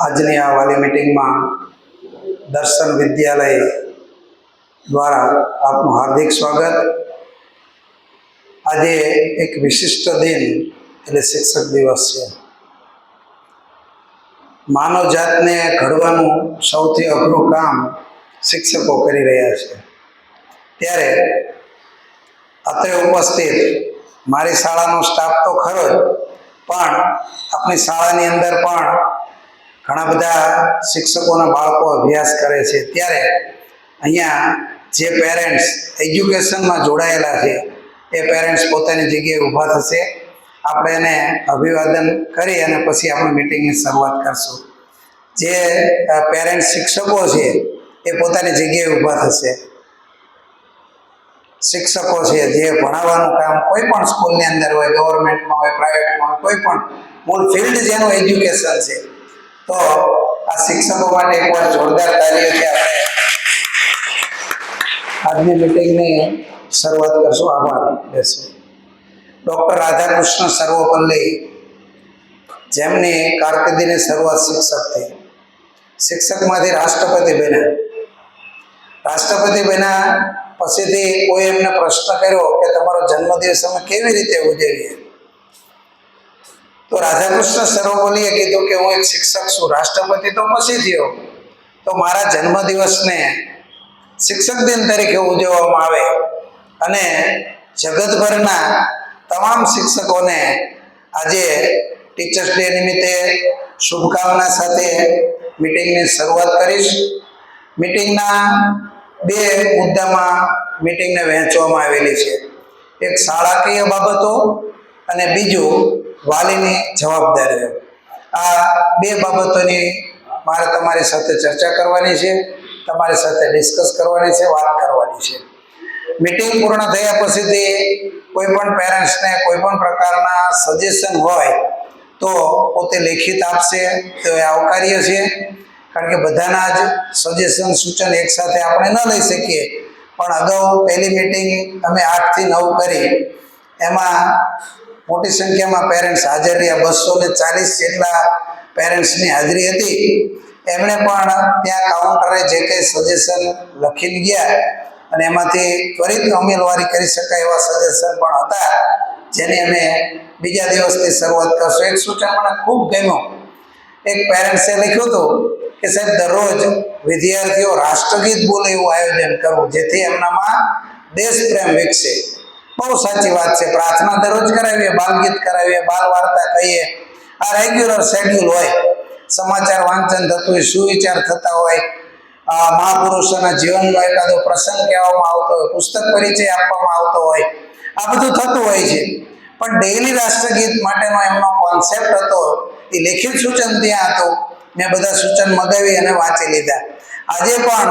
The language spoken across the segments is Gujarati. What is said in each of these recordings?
આજની આ વાલી મીટિંગમાં દર્શન વિદ્યાલય દ્વારા આપનું હાર્દિક સ્વાગત। આજે એક વિશિષ્ટ દિન એટલે શિક્ષક દિવસ છે। માનવ જાતને ઘડવાનું સૌથી અઘરું કામ શિક્ષકો કરી રહ્યા છે। ત્યારે અત્રે ઉપસ્થિત મારી શાળાનો સ્ટાફ તો ખરો જ, પણ આપણી શાળાની અંદર પણ ઘણા બધા શિક્ષકોના બાળકો અભ્યાસ કરે છે। ત્યારે અહીંયા જે પેરેન્ટ્સ એજ્યુકેશનમાં જોડાયેલા છે એ પેરેન્ટ્સ પોતાની જગ્યાએ ઊભા થશે। આપણે એને અભિવાદન કરી અને પછી આપણે મીટિંગની શરૂઆત કરશું। જે પેરેન્ટ્સ શિક્ષકો છે એ પોતાની જગ્યાએ ઊભા થશે। શિક્ષકો છે જે ભણાવવાનું કામ કોઈ પણ સ્કૂલની અંદર હોય, ગવર્મેન્ટમાં હોય, પ્રાઇવેટમાં હોય, કોઈ પણ મૂળ ફિલ્ડ જેનું એજ્યુકેશન છે, તો આ શિક્ષકો માટે એકવાર જોરદાર તાળીઓથી આપણે આજની મીટિંગની શરૂઆત કરશું। આભાર રહેશે। ડૉક્ટર રાધાકૃષ્ણ સર્વપલ્લી, જેમની કારકિર્દીની શરૂઆત શિક્ષકથી, શિક્ષકમાંથી રાષ્ટ્રપતિ બન્યા। રાષ્ટ્રપતિ બન્યા પછીથી કોઈ એમને પ્રશ્ન કર્યો કે તમારો જન્મદિવસ અમે કેવી રીતે ઉજવીએ, તો રાધાકૃષ્ણ સર્વપલ્લીએ કીધું કે હું એક શિક્ષક છું, રાષ્ટ્રપતિ તો પછી થયો, તો મારા જન્મદિવસને શિક્ષક દિન તરીકે ઉજવવામાં આવે અને જગતભરના તમામ શિક્ષકોને આજે ટીચર્સ ડે નિમિત્તે શુભકામના સાથે મીટિંગની શરૂઆત કરીશ। મીટિંગના બે મુદ્દામાં મીટિંગને વહેંચવામાં આવેલી છે, એક શાળાકીય બાબતો અને બીજું વાલીની જવાબદારીઓ। આ બે બાબતોની મારે તમારી સાથે ચર્ચા કરવાની છે, તમારી સાથે ડિસ્કસ કરવાની છે, વાત કરવાની છે। મીટિંગ પૂર્ણ થયા પછીથી કોઈ પણ પેરેન્ટ્સને કોઈ પણ પ્રકારના સજેશન હોય તો પોતે લેખિત આપશે તો એ આવકાર્ય છે, કારણ કે બધાના જ સજેશન સૂચન એકસાથે આપણે ન લઈ શકીએ। પણ અગાઉ પહેલી મીટિંગ અમે 8 થી 9 કરી, એમાં મોટી સંખ્યામાં પેરેન્ટ્સ હાજર રહ્યા, 240 જેટલા પેરેન્ટ્સની હાજરી હતી। એમણે પણ ત્યાં કાઉન્ટરે જે કંઈ સજેશન લખીને ગયા અને એમાંથી ત્વરિત અમલવારી કરી શકાય એવા સજેશન પણ હતા, જેની અમે બીજા દિવસથી શરૂઆત કરશું। એક સૂચન મને ખૂબ ગમ્યું। એક પેરેન્ટ્સે લખ્યું હતું કે સાહેબ, દરરોજ વિદ્યાર્થીઓ રાષ્ટ્રગીત બોલે એવું આયોજન કરવું, જેથી એમનામાં દેશપ્રેમ વિકસે। બહુ સાચી વાત છે। પ્રાર્થના દરરોજ કરાવીએ, બાલગીત કરાવીએ, બાલ વાર્તા કહીએ, આ રેગ્યુલર શેડ્યુલ હોય। સમાચાર વાંચન થતું હોય, સુવિચાર થતા હોય, મહાપુરુષોના જીવનનો એકાદો પ્રસંગ કહેવામાં આવતો હોય, પુસ્તક પરિચય આપવામાં આવતો હોય, આ બધું થતું હોય છે। પણ ડેઇલી રાષ્ટ્રગીત માટેનો એમનો કોન્સેપ્ટ હતો, એ લેખિત સૂચન ત્યાં હતું। મેં બધા સૂચન મગાવી અને વાંચી લીધા। આજે પણ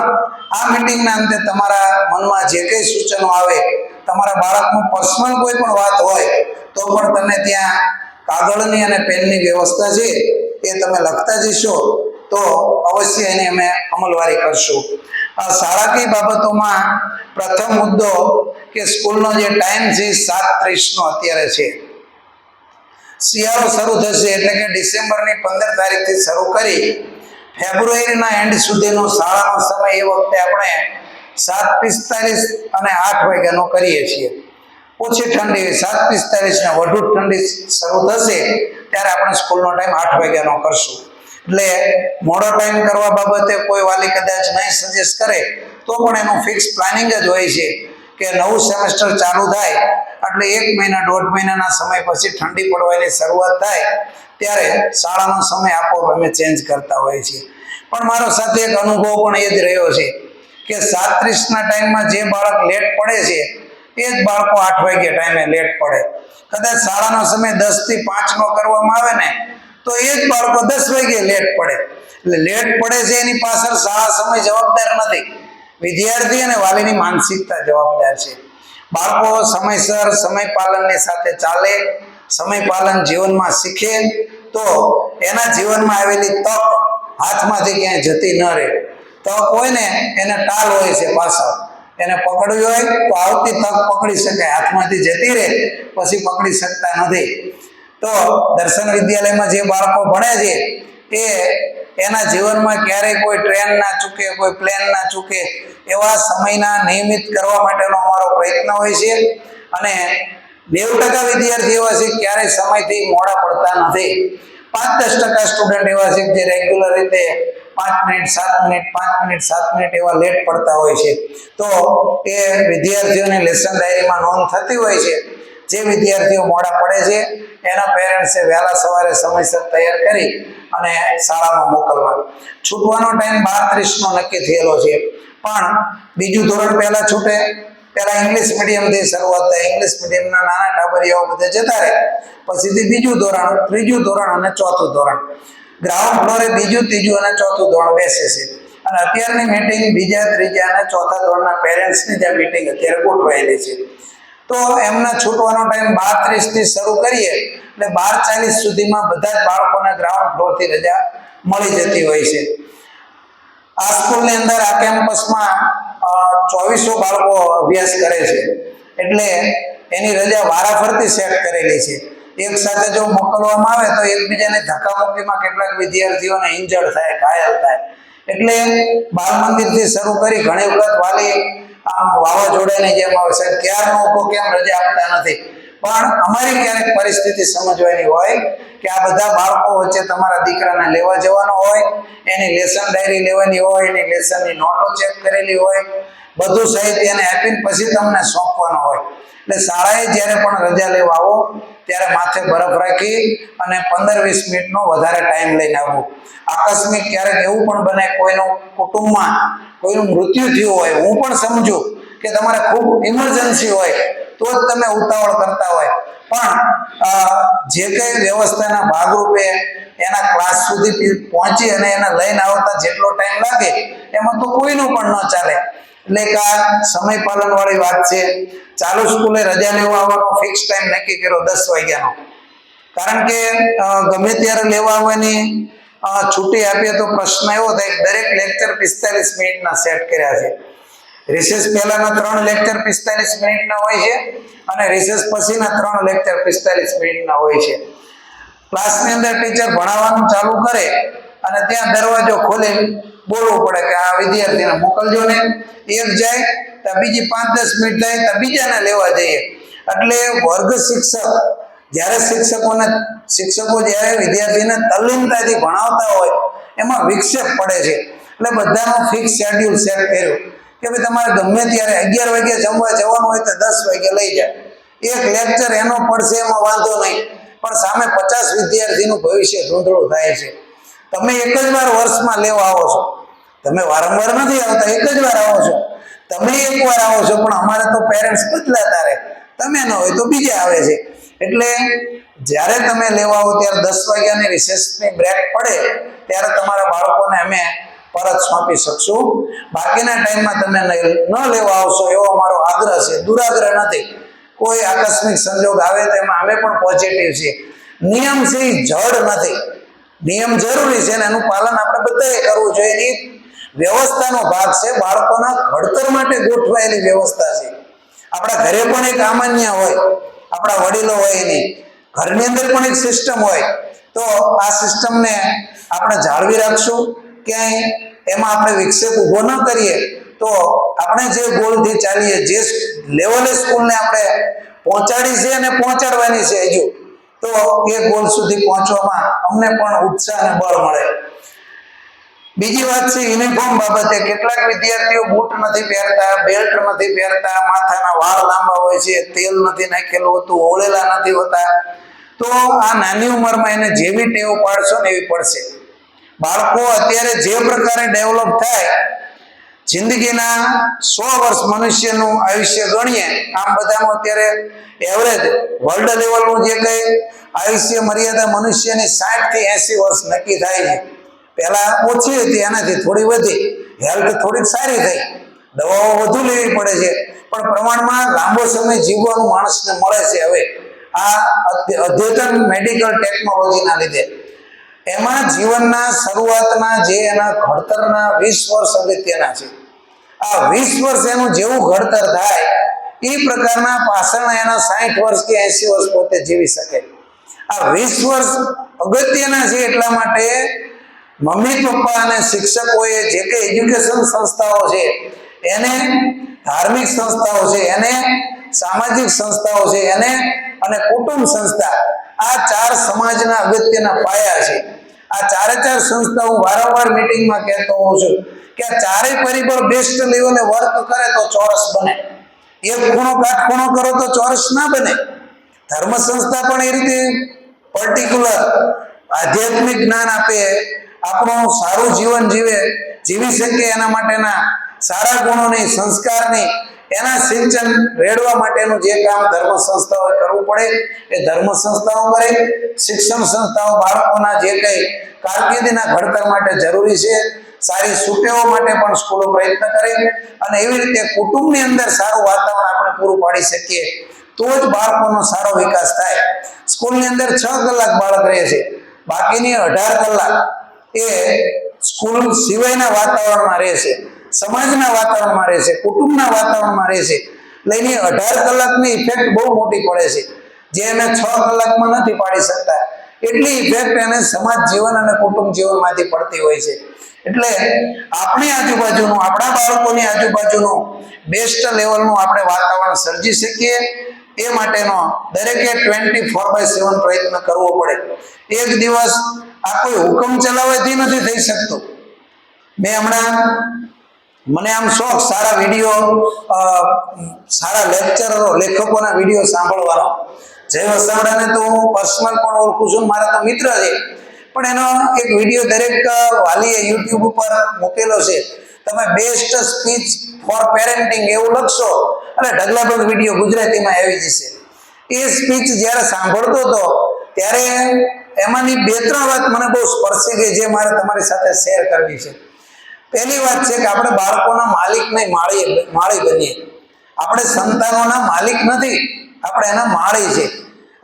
આ મીટિંગના અંતે તમારા મનમાં જે કંઈ સૂચનો આવે, તમારા બાળકનું પર્સનલ કોઈ પણ વાત હોય તો પણ તમે ત્યાં કાગળની અને પેનની વ્યવસ્થા છે એ તમે લખતા જશો તો અવશ્ય એની અમે અમલવારી કરશું। શાળાકીય બાબતોમાં પ્રથમ મુદ્દો કે સ્કૂલનો જે ટાઈમ છે 7:30નો અત્યારે છે। શિયાળો શરૂ થશે એટલે કે ડિસેમ્બરની 15 તારીખથી શરૂ કરી ફેબ્રુઆરીના એન્ડ સુધીનો શાળાનો સમય એ વખતે આપણે 7:45 અને 8 વાગ્યાનો કરીએ છીએ। ઓછી ઠંડી 7:45 ને વધુ ઠંડી શરૂ થશે ત્યારે આપણે સ્કૂલનો ટાઈમ 8 વાગ્યાનો કરશું। એટલે મોડો ટાઈમ કરવા બાબતે કોઈ વાલી કદાચ નહીં સજેસ્ટ કરે તો પણ એનું ફિક્સ પ્લાનિંગ જ હોય છે કે નવું સેમેસ્ટર ચાલુ થાય એટલે 1 મહિના 1.5 મહિનાના સમય પછી ઠંડી પડવાની શરૂઆત થાય ત્યારે શાળાનો સમય આપોઆપ અમે ચેન્જ કરતા હોઈએ છીએ। પણ મારો સાથે એક અનુભવ પણ એ જ રહ્યો છે કે 7:30ના ટાઈમમાં જે બાળક લેટ પડે છે એ જ બાળકો 8 વાગ્યે ટાઈમે લેટ પડે। કદાચ શાળાનો સમય 10 થી 5નો કરવામાં આવે ને તો એ જ બાળકો 10 વાગ્યે લેટ પડે। એટલે લેટ પડે છે એની પાછળ શાળા સમય જવાબદાર નથી, વિદ્યાર્થી અને વાલીની માનસિકતા જવાબદાર છે। બાળકો સમયસર સમય પાલનની સાથે ચાલે, સમય પાલન જીવનમાં શીખે તો એના જીવનમાં આવેલી તક હાથમાંથી ક્યાંય જતી ન રહે। તક હોય ને એને ટાલ હોય છે, પાછળ એને પકડવી હોય તો આવતી તક પકડી શકાય, હાથમાંથી જતી રહે પછી પકડી શકતા નથી। તો દર્શન વિદ્યાલયમાં જે બાળકો ભણે છે એ એના જીવનમાં ક્યારેય કોઈ ટ્રેન ના ચૂકે, કોઈ પ્લેન ના ચૂકે, એવા સમયના નિયમિત કરવા માટેનો અમારો પ્રયત્ન હોય છે. અને 90% વિદ્યાર્થી એવા છે ક્યારેય સમયથી મોડા પડતા નથી. 5-10% સ્ટુડન્ટ એવા છે જે રેગ્યુલર રીતે 5 મિનિટ 7 મિનિટ 5 મિનિટ 7 મિનિટ એવા લેટ પડતા હોય છે. તો એ વિદ્યાર્થીઓની લેસન ડાયરીમાં નોંધ થતી હોય છે. જે વિદ્યાર્થીઓ મોડા પડે છે એના પેરેન્ટ્સે વહેલા સવારે સમયસર તૈયાર કરી અને શાળામાં મોકલવા. છૂટવાનો ટાઈમ 12:30 નો નક્કી થયેલો છે, પણ બીજું ધોરણ પહેલા છૂટે. પહેલા ઇંગ્લિશ મીડિયમથી શરૂઆત થાય. ઇંગ્લિશ મીડિયમના નાના ટાબરિયાઓ બધા જતા રહે. પછીથી બીજું ધોરણ, ત્રીજું ધોરણ અને ચોથું ધોરણ. ગ્રાઉન્ડ ફ્લોરે બીજું, ત્રીજું અને ચોથું ધોરણ બેસે છે. અને અત્યારની મીટિંગ બીજા, ત્રીજા અને ચોથા ધોરણના પેરેન્ટ્સની જે મીટિંગ અત્યારે ગોઠવાયેલી છે. તો એમના છૂટવાનો ટાઈમ 12:30 થી શરૂ કરીએ એટલે 12:40 સુધીમાં બધા જ બાળકોને ગ્રાઉન્ડ ફ્લોરથી રજા મળી જતી હોય છે. આ સ્કૂલની અંદર, આ કેમ્પસમાં 2400 બાળકો અભ્યાસ કરે છે. એટલે એની રજા વારાફરતી સેટ કરેલી છે. એક સાથે જો મોકલવામાં આવે તો એકબીજાને ધક્કામુક્કીમાં કેટલાક વિદ્યાર્થીઓને ઇન્જર્ડ થાય, ઘાયલ થાય. એટલે બાળ મંદિરથી શરૂ કરી ઘણી વખત વાલી આમ વાવાઝોડાની જેમ આવે છે, ક્યારનો ઉભો કેમ રજા આપતા નથી. પણ અમારી ક્યારેક પરિસ્થિતિ સમજવાની હોય કે આ બધા બાળકો વચ્ચે તમારા દીકરાને લેવા જવાનો હોય, એની લેસન ડાયરી લેવાની હોય, એની લેસનની નોટો ચેક કરેલી હોય, બધું સાહિત્ય એને આપીને પછી તમને સોંપવાનો હોય. એટલે શાળાએ જ્યારે પણ રજા લેવા આવો ત્યારે માથે બરફ રાખી અને 15-20 મિનિટનો વધારે ટાઈમ લઈને આવવું. આકસ્મિક ક્યારેક એવું પણ બને કોઈનું કુટુંબમાં કોઈનું મૃત્યુ થયું હોય, હું પણ સમજુ કે તમારે ખૂબ ઇમરજન્સી હોય તો જ તમે ઉતાવળ કરતા હોય, પણ જે કંઈ વ્યવસ્થાના ભાગરૂપે એના ક્લાસ સુધી પહોંચી અને એને લઈને આવતા જેટલો ટાઈમ લાગે એમાં તો કોઈનું પણ ન ચાલે. એટલે કે આ સમય પાલન વાળી વાત છે. ચાલુ સ્કૂલે રજા લેવા આવવાનો ફિક્સ ટાઈમ નક્કી કર્યો 10 વાગ્યાનો, કારણ કે ગમે ત્યારે લેવા આવવાની છૂટી આપીએ તો પ્રશ્ન એવો થાય કે દરેક લેક્ચર 45 મિનિટના સેટ કર્યા છે. રિસેસ પહેલાના 3 લેક્ચર 45 મિનિટના હોય છે અને રિસેસ પછીના 3 લેક્ચર 45 મિનિટના હોય છે. ક્લાસની અંદર ટીચર ભણાવવાનું ચાલુ કરે અને ત્યાં દરવાજો ખોલી બોલવું પડે કે આ વિદ્યાર્થીને મોકલજો ને. એક જાય તો બીજી 5-10 મિનિટ જાય તો બીજાને લેવા જઈએ. એટલે વર્ગ શિક્ષક શિક્ષકો જ્યારે વિદ્યાર્થીને તલ્લીનતાથી ભણાવતા હોય એમાં વિક્ષેપ પડે છે. એટલે બધાનો ફિક્સ શેડ્યુલ સેટ કર્યો કે ભાઈ તમારે ગમે ત્યારે 11 વાગે જમવા જવાનું હોય તો 10 વાગે લઈ જાય. એક લેક્ચર એનો પડશે એમાં વાંધો નહીં, પણ સામે 50 વિદ્યાર્થીનું ભવિષ્ય ધૂંધળું થાય છે. તમે એક જ વાર વર્ષમાં લેવા આવો છો, તમે વારંવાર નથી આવતા, એક જ વાર આવો છો. તમે એક વાર આવો છો, પણ અમારે તો પેરેન્ટ્સ બદલાતા રહે, તમે ન હોય તો બીજા આવે છે. એટલે જ્યારે તમે લેવા આવો ત્યારે 10 વાગ્યાની રિસેસની બ્રેક પડે ત્યારે તમારા બાળકોને અમે પરત સોંપી શકશું. બાકીના ટાઈમમાં તમે ન લેવા આવશો એવો અમારો આગ્રહ છે, દુરાગ્રહ નથી. કોઈ આકસ્મિક સંજોગ આવે તો એમાં અમે પણ પોઝિટિવ છીએ. નિયમ છે એ જડ નથી. નિયમ જરૂરી છે અને એનું પાલન આપણે બધાએ કરવું જોઈએ. એની વ્યવસ્થાનો ભાગ છે, બાળકોના ઘડતર માટે ગોઠવાયેલી વ્યવસ્થા છે. આપણા ઘરે પણ એક સામાન્ય હોય, આપણા વડીલો હોય, એની ઘરની અંદર પણ એક સિસ્ટમ હોય. તો આ સિસ્ટમને આપણે જાળવી રાખશું. ક્યાંય એમાં આપણે વિક્ષેપ ઊભો ન કરીએ તો આપણે જે ગોલથી ચાલીએ, જે લેવલે સ્કૂલને આપણે પહોંચાડી છે અને પહોંચાડવાની છે હજુ, તો એ ગોલ સુધી પહોંચવામાં અમને પણ ઉત્સાહ અને બળ મળે. બીજી વાત છે યુનિફોર્મ બાબતે. કેટલાક વિદ્યાર્થીઓ બૂટ નથી પહેરતા, બેલ્ટ નથી પહેરતા, માથાના વાળ લાંબા હોય છે, તેલ નથી નાખેલું હોતું, ઓળેલા નથી હોતા. તો આ નાની ઉંમરમાં એને જેવી ટેવ પાડશો ને એવી પડશે. બાળકો અત્યારે જે પ્રકારે ડેવલપ થાય, જિંદગીના 100 વર્ષ મનુષ્યનું આયુષ્ય ગણીએ, આમ બધામાં અત્યારે એવરેજ વર્લ્ડ લેવલનું જે કંઈ આયુષ્ય મર્યાદા મનુષ્યની 60 થી 80 વર્ષ નક્કી થાય છે. પહેલા ઓછી હતી, એનાથી થોડી વધી, હેલ્થ થોડીક સારી થઈ, દવાઓ વધુ લેવી પડે છે, પણ પ્રમાણમાં લાંબો સમય જીવવાનું માણસને મળે છે હવે આ અદ્યતન મેડિકલ ટેકનોલોજીના લીધે. એમાં જીવનના શરૂઆતના જે એના ઘડતરના 20 વર્ષ અગત્યના છે. આ 20 વર્ષ એનું જેવું ઘડતર થાય એ પ્રકારના પાછળના એના 60 વર્ષ કે 80 વર્ષ પોતે જીવી શકે. આ 20 વર્ષ અગત્યના છે એટલા માટે મમ્મી પપ્પા અને શિક્ષકોએ જે કંઈ એજ્યુકેશન સંસ્થાઓ છે એને, ધાર્મિક સંસ્થાઓ છે એને, સામાજિક સંસ્થાઓ છે એને, અને કુટુંબ સંસ્થા, આ ચાર સમાજના અગત્યના પાયા છે. આ ચારે ચાર સંસ્થાઓ વારંવાર મીટિંગમાં કહેતો હોઉં છું કે આ ચારેય પરિબળ બેસ્ટ લેવલે વર્ક કરે તો ચોરસ બને. એક ખૂણો કાટખૂણો કરો તો ચોરસ ના બને. ધર્મ સંસ્થા પણ એ રીતે પર્ટિક્યુલર આધ્યાત્મિક જ્ઞાન આપે, આપણું સારું જીવન જીવી શકે એના માટેના સારા ગુણોની, સંસ્કારની, એના સિંચન રેડવા માટેનું જે કામ ધર્મ સંસ્થાઓએ કરવું પડે એ ધર્મ સંસ્થાઓ કરે. શિક્ષણ સંસ્થાઓ બાળકોના જે કંઈ કારકિર્દીના ઘડતર માટે જરૂરી છે, સારી સુટેવો માટે પણ સ્કૂલો પ્રયત્ન કરે. અને એવી રીતે કુટુંબની અંદર સારું વાતાવરણ આપણે પૂરું પાડી શકીએ તો જ બાળકોનો સારો વિકાસ થાય. સ્કૂલની અંદર 6 કલાક બાળક રહે છે, બાકીની 18 કલાક એ સ્કૂલ સિવાયના વાતાવરણમાં રહે છે, સમાજના વાતાવરણમાં રહે છે, કુટુંબના વાતાવરણમાં રહે છે. લઈને 18 કલાકની ઇફેક્ટ બહુ મોટી પડે છે, જે અમે 6 કલાકમાં નથી પાડી શકતા. એટલી ઇફેક્ટ એને સમાજ જીવન અને કુટુંબ જીવનમાંથી પડતી હોય છે. એટલે આપણી આજુબાજુનું, આપણા બાળકોની આજુબાજુનું બેસ્ટ લેવલનું આપણે વાતાવરણ સર્જી શકીએ એ માટેનો દરેકે 24/7 પ્રયત્ન કરવો પડે. એક દિવસ આ કોઈ હુકમ ચલાવવાથી નથી થઈ શકતું. મેં હમણાં, મને આમ શોખ સારા વિડીયો, સારા લેક્ચરરો, લેખકોના વિડીયો સાંભળવાનો. જય વસાવડાને તો હું પર્સનલ પણ ઓળખું છું, મારા તો મિત્ર છે, પણ એનો એક વિડીયો દરેક વાલીએ યુટ્યુબ ઉપર મૂકેલો છે. તમે બેસ્ટ સ્પીચ ફોર પેરેન્ટિંગ એવું લખશો એટલે ઢગલાબંધ વિડીયો ગુજરાતીમાં આવી જશે. એ સ્પીચ જ્યારે સાંભળતો હતો ત્યારે એમાંની 2-3 વાત મને બહુ સ્પર્શી ગઈ, જે મારે તમારી સાથે શેર કરવી છે. પહેલી વાત છે કે આપણે બાળકોના માલિક નહીં, માળી બનીએ. આપણે સંતાનોના માલિક નથી, આપણે એના માળી છે.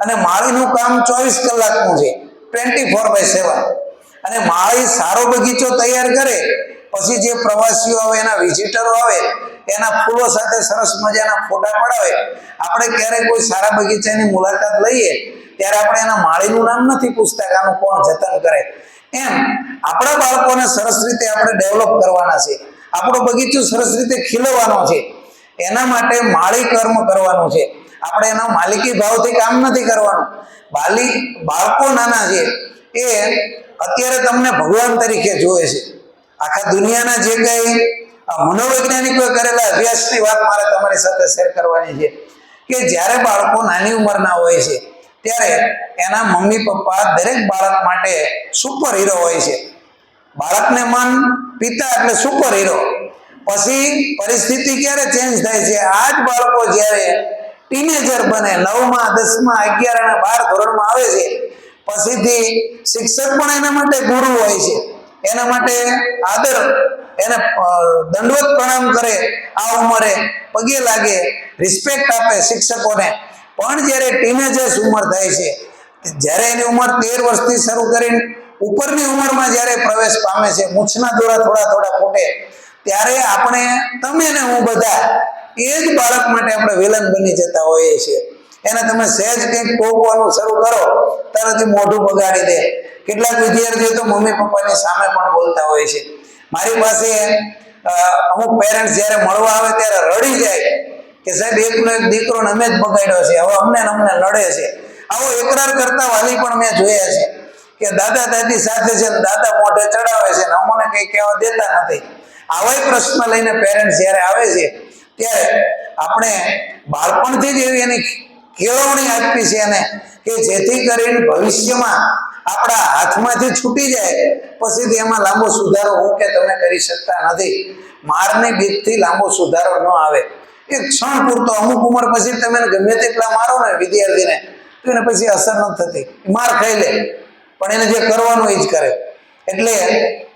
અને માળીનું કામ 24 કલાકનું છે, 24/7. અને માળી સારો બગીચો તૈયાર કરે પછી જે પ્રવાસીઓ આવે, એના વિઝિટરો આવે, એના ફૂલો સાથે સરસ મજાના ફોટા પડાવે. આપણે ક્યારેય કોઈ સારા બગીચાની મુલાકાત લઈએ ત્યારે આપણે એના માળીનું નામ નથી પૂછતા કે આનું કોણ જતન કરે. એમ આપણા બાળકોને સરસ રીતે આપણે ડેવલપ કરવાના છે, આપણો બગીચો સરસ રીતે ખીલવવાનો છે. એના માટે માળી કર્મ કરવાનું છે. આપણે એના માલિકી ભાવથી કામ નથી કરવાનું. બાળકો નાના છે એ અત્યારે તમને ભગવાન તરીકે જોવે છે. આખા દુનિયાના જે કંઈ મનોવૈજ્ઞાનિકોએ કરેલા અભ્યાસની વાત મારે તમારી સાથે શેર કરવાની છે કે જ્યારે બાળકો નાની ઉંમરના હોય છે ત્યારે એના મમ્મી પપ્પા દરેક બાળક માટે સુપર હીરો હોય છે. બાળકને મન પિતા એટલે સુપર હીરો. પછી પરિસ્થિતિ ક્યારે ચેન્જ થાય છે? આ જ બાળકો જ્યારે ટીનેજર બને, 9મા, 10મા, 11 અને 12 ધોરણમાં આવે છે, પછીથી શિક્ષક પણ એના માટે ગુરુ હોય છે. એના માટે આદર, એને દંડવત પ્રણામ કરે, આ ઉંમરે પગે લાગે, રિસ્પેક્ટ આપે શિક્ષકોને. પણ જ્યારે ટીનેજર્સ ઉંમર થાય છે, જ્યારે એની ઉંમર 13 વર્ષથી શરૂ કરીને ઉપરની ઉંમરમાં જ્યારે પ્રવેશ પામે છે, મૂછના દોરા થોડા થોડા ફૂટે, ત્યારે આપણે, તમે ને હું બધા એ જ બાળક માટે આપણે વિલન બની જતા હોઈએ છીએ. એને તમે સહેજ કંઈક ટોકવાનું શરૂ કરો તરત મોઢું બગાડી દે. કેટલાક વિદ્યાર્થીઓ તો મમ્મી પપ્પાની સામે પણ બોલતા હોય છે. મારી પાસે અમુક પેરેન્ટ્સ જ્યારે મળવા આવે ત્યારે રડી જાય કે સાહેબ એકનો એક દીકરો અમે જ બગાડ્યો છે, હવે અમને લડે છે. આવો એકરાર કરતા વાલી પણ મેં જોયા છે કે દાદા દાદી સાથે છે, દાદા મોઢે ચડાવે છે ને અમને કંઈ કહેવા દેતા નથી. આવા પ્રશ્ન લઈને પેરેન્ટ્સ જ્યારે આવે છે ત્યારે આપણે બાળપણથી જ એવી એની કેળવણી આપવી છે એને, કે જેથી કરીને ભવિષ્યમાં આપણા હાથમાંથી છૂટી જાય પછીથી એમાં લાંબો સુધારો હું કે તમે કરી શકતા નથી. મારની બીકથી લાંબો સુધારો ન આવે. એક ક્ષણ પૂરતો, અમુક ઉંમર પછી તમે ગમે તેટલા મારો ને વિદ્યાર્થીને તો એને પછી અસર ન થતી, માર ખાઈ લે, પણ એને જે કરવાનું એ જ કરે. એટલે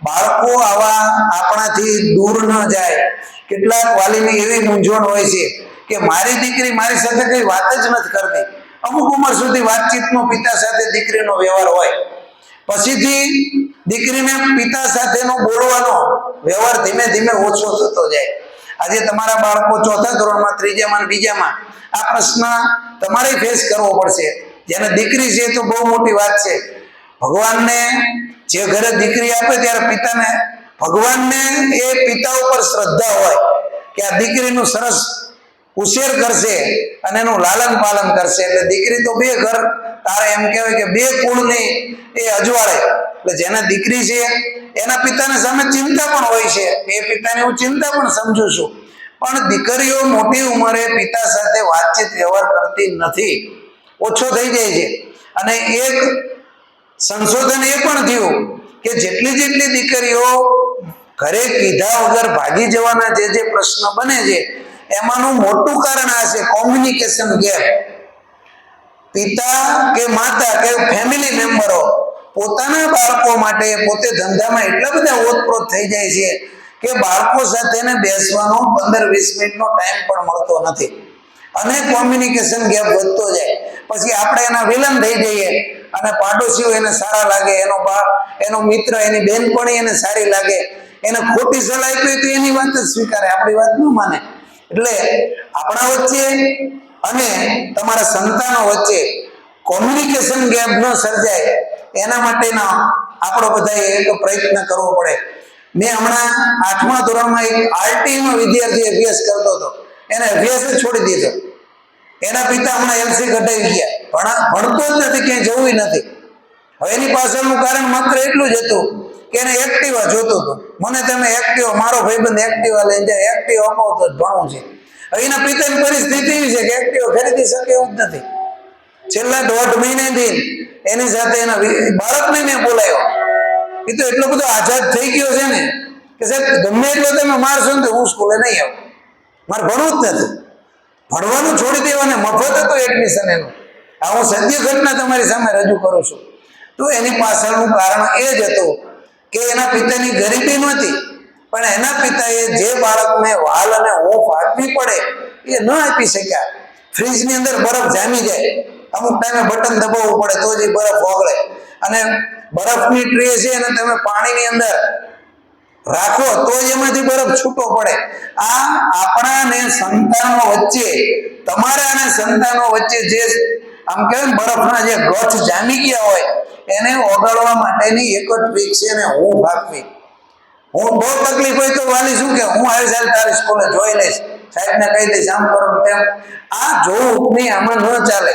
બાળકો આવા આપણાથી દૂર ન જાય. કેટલાક વાલીની એવી મૂંઝવણ હોય છે કે મારી દીકરી મારી સાથે કઈ વાત જ નથી કરતી. અમુક ઉંમર સુધી વાતચીતનો પિતા સાથે દીકરીનો વ્યવહાર હોય, પછીથી દીકરીને પિતા સાથેનો બોલવાનો વ્યવહાર ધીમે ધીમે ઓછો થતો જાય. આજે તમારા બાળકો 4થા ધોરણમાં, 3જામાં, 2જામાં, આ પ્રશ્ન તમારે ફેસ કરવો પડશે. જેને દીકરી છે તો બહુ મોટી વાત છે, ભગવાનને જે ઘરે દીકરી આપે ત્યારે પિતાને ભગવાનને એ પિતા ઉપર શ્રદ્ધા હોય કે આ દીકરીનું સરસ ઉછેર કરશે અને એનું લાલન પાલન કરશે. એટલે દીકરી તો બે ઘર તારે, એમ કહેવાય કે બે કુળની એ અજવાળે. એટલે જેને દીકરી છે એના પિતાને સામે ચિંતા પણ હોય છે, એ પિતાની હું ચિંતા પણ સમજુ છું. પણ દીકરીઓ મોટી ઉંમરે પિતા સાથે વાતચીત વ્યવહાર કરતી નથી, ઓછો થઈ જાય છે. અને એક સંશોધન એ પણ થયું કે જેટલી દીકરીઓ ઘરે કીધા વગર ભાગી જવાના જે પ્રશ્ન બને છે એમાંનું મોટું કારણ આ છે કોમ્યુનિકેશન ગેપ. પિતા કે માતા કે ફેમિલી મેમ્બરો પોતાના બાળકો માટે પોતે ધંધામાં એટલા બધા ઓતપ્રોત થઈ જાય છે કે બાળકો સાથે બેસવાનો 15-20 મિનિટનો ટાઈમ પણ મળતો નથી અને કોમ્યુનિકેશન ગેપ વધતો જાય. પછી આપણે એના વિલન થઈ જઈએ અને પાડોશીઓ એને સારા લાગે, એનો મિત્ર, એની બેનપણી એને સારી લાગે, એને ખોટી સલાહ આપી તો એની વાત જ સ્વીકારે, આપણી વાત ન માને. એટલે આપણા વચ્ચે અને તમારા સંતાનો વચ્ચે કોમ્યુનિકેશન ગેપ ન સર્જાય એના માટેનો આપણો બધાએ એક પ્રયત્ન કરવો પડે. મેં હમણાં 8મા ધોરણમાં એક આરટી નો વિદ્યાર્થી અભ્યાસ કરતો હતો, એને અભ્યાસ જ છોડી દીધો. એના પિતા હમણાં એલસી કઢાવી ગયા, ભણતો જ નથી, ક્યાંય જવું નથી. હવે એની પાછળનું કારણ માત્ર એટલું જ હતું કે એને એક્ટિવા જોતું હતું. મને તમે એક્ટિવા, મારો ભાઈબંધ એક્ટિવા લઈને જાય, એક્ટિવા અપાવતો જ ભણવું છે. હવે એના પિતાની પરિસ્થિતિ એવી છે કે એક્ટિવા ખરીદી શકે એવું જ નથી. છેલ્લા 1.5 મહિનાથી એની સાથે એના બાળકને મેં બોલાવ્યો. એ તો એટલો બધો આઝાદ થઈ ગયો છે ને કે સાહેબ ગમે એટલો તમે મારશો ને તો હું સ્કૂલે નહીં આવું, મારે ભણવું જ નથી. ભણવાનું છોડી દેવાને મફત હતું એડમિશન એનું. આ હું સત્ય ઘટના તમારી સામે રજૂ કરું છું. તો એની પાછળનું કારણ એ જ હતું કે એના પિતાની ગરીબી નહોતી, પણ એના પિતાએ જે બાળકને વાલ અને હૂંફ આપવી પડે એ ન આપી શક્યા. ફ્રીજની અંદર બરફ જામી જાય, અમુક ટાઈમે બટન દબાવવું પડે તો જ એ બરફ ઓગળે. અને બરફની ટ્રે છે અને તમે પાણીની અંદર રાખો તો જ એમાંથી બરફ છૂટો પડે. આ આપણા ને સંતાનો વચ્ચે, તમારા અને સંતાનો વચ્ચે જે આમ કહેવાય બરફના જે ગઠ જામી ગયા હોય એને ઓગાળવા માટેની એક જ ટ્રીક છે ને હૂંફ આપવી. હું બહુ તકલીફ હોય તો વાલી શું કે હું આવી સાહેબ તારી સ્કૂલે જોઈ લઈશ, સાહેબને કહી દઈશ, આમ કરો તેમ. આ જોવું નહીં, આમાં ન ચાલે.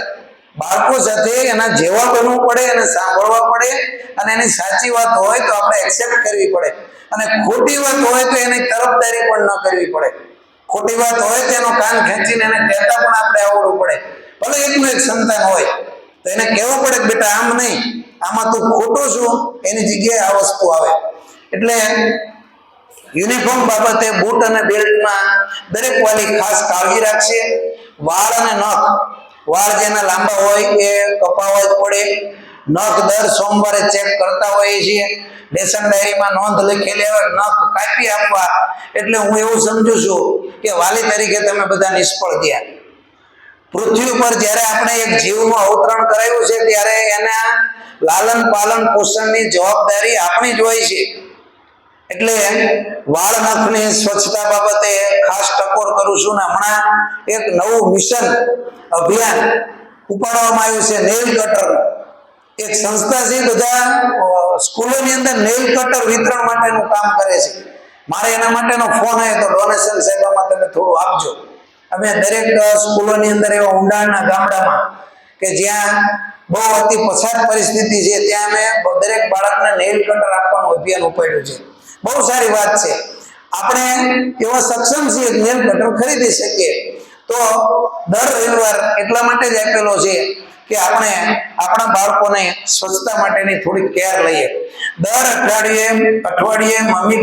બાળકો સાથે એના જેવા બનવું પડે, એને સાંભળવા પડે અને એની સાચી વાત હોય તો આપણે એક્સેપ્ટ કરવી પડે અને ખોટી વાત હોય તો એની તરફદારી પણ ન કરવી પડે. ખોટી વાત હોય તો એનો કાન ખેંચીને એને કહેતા પણ આપણે આવડવું પડે. ભલે એકનું એક સંતાન હોય તો એને કહેવું પડે કે બેટા આમ નહીં, આમાં તું ખોટો છું, એની જગ્યાએ આ વસ્તુ આવે. એટલે યુનિફોર્મ બાબતે બૂટ અને બેલ્ટમાં દરેક વાલી ખાસ કાળજી રાખશે. વાળ અને નખ, વાળ જેના લાંબા હોય એ કપાવવા જ પડે. નખ દર સોમવારે ચેક કરતા હોઈએ છીએ. લેસન ડાયરીમાં નોંધ લખેલી હોય નખ કાપી આપવા. એટલે હું એવું સમજુ છું કે વાલી તરીકે તમે બધા નિષ્ફળ ગયા. પૃથ્વી ઉપર જ્યારે આપણે એક જીવનું અવતરણ કરાયું છે ત્યારે એના લાલન પાલન પોષણની જવાબદારી આપણી જ હોય છે. એટલે વાળ નખની સ્વચ્છતા બાબતે ખાસ ટકોર કરું છું ને હમણાં એક નવું મિશન અભિયાન ઉપાડવામાં આવ્યું છે નેલ કટર. એક સંસ્થા છે, બધા સ્કૂલોની અંદર નેલ કટર વિતરણ માટેનું કામ કરે છે. મારે એના માટેનો ફોન આવ્યો તો ડોનેશન સાહેબમાં તમે થોડું આપજો. અમે દરેક સ્કૂલોની અંદર એવા ઊંડાણના ગામડામાં કે જ્યાં બહુ અતિ પછાત પરિસ્થિતિ છે ત્યાં અમે દરેક બાળકને નેલ કટર આપવાનું અભિયાન ઉપાડ્યું છે. બહુ સારી વાત છે. આપણે એવા સક્ષમ છીએ નેલ કટર ખરીદી શકીએ તો દર રવિવાર એટલા માટે જ આપેલો છે કે આપણે આપણા બાળકોને સ્વચ્છતા માટેની થોડી કેર લઈએ. દર અઠવાડિયે મમ્મી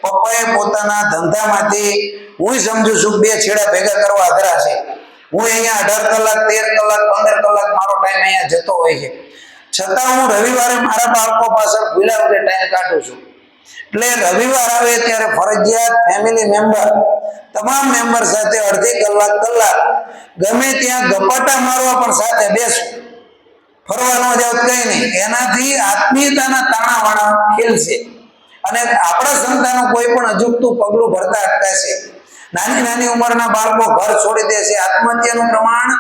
પપ્પાએ પોતાના ધંધામાંથી હું સમજુ છું 2 છેડા ભેગા કરવા અઘરા છે. હું અહીંયા 18 કલાક 13 કલાક 15 કલાક મારો ટાઈમ અહીંયા જતો હોય છે, છતાં હું રવિવારે મારા બાળકો પાછળ ભૂલ્યા વગર ટાઈમ કાઢું છું. એટલે રવિવાર આવે ત્યારે ફરજિયાત ફેમિલી મેમ્બર તમામ મેમ્બર સાથે અડધી કલાક ગમે ત્યાં ગપાટા મારવા પણ સાથે બેસવું. ફરવા ન જાવ કઈ નહીં, એનાથી આત્મીયતાના તાણાવાણા ખીલશે અને આપણા સંતાનો કોઈ પણ અજુગતું પગલું ભરતા અટકાશે. નાની ઉંમરના બાળકો ઘર છોડી દેશે. આત્મહત્યાનું પ્રમાણ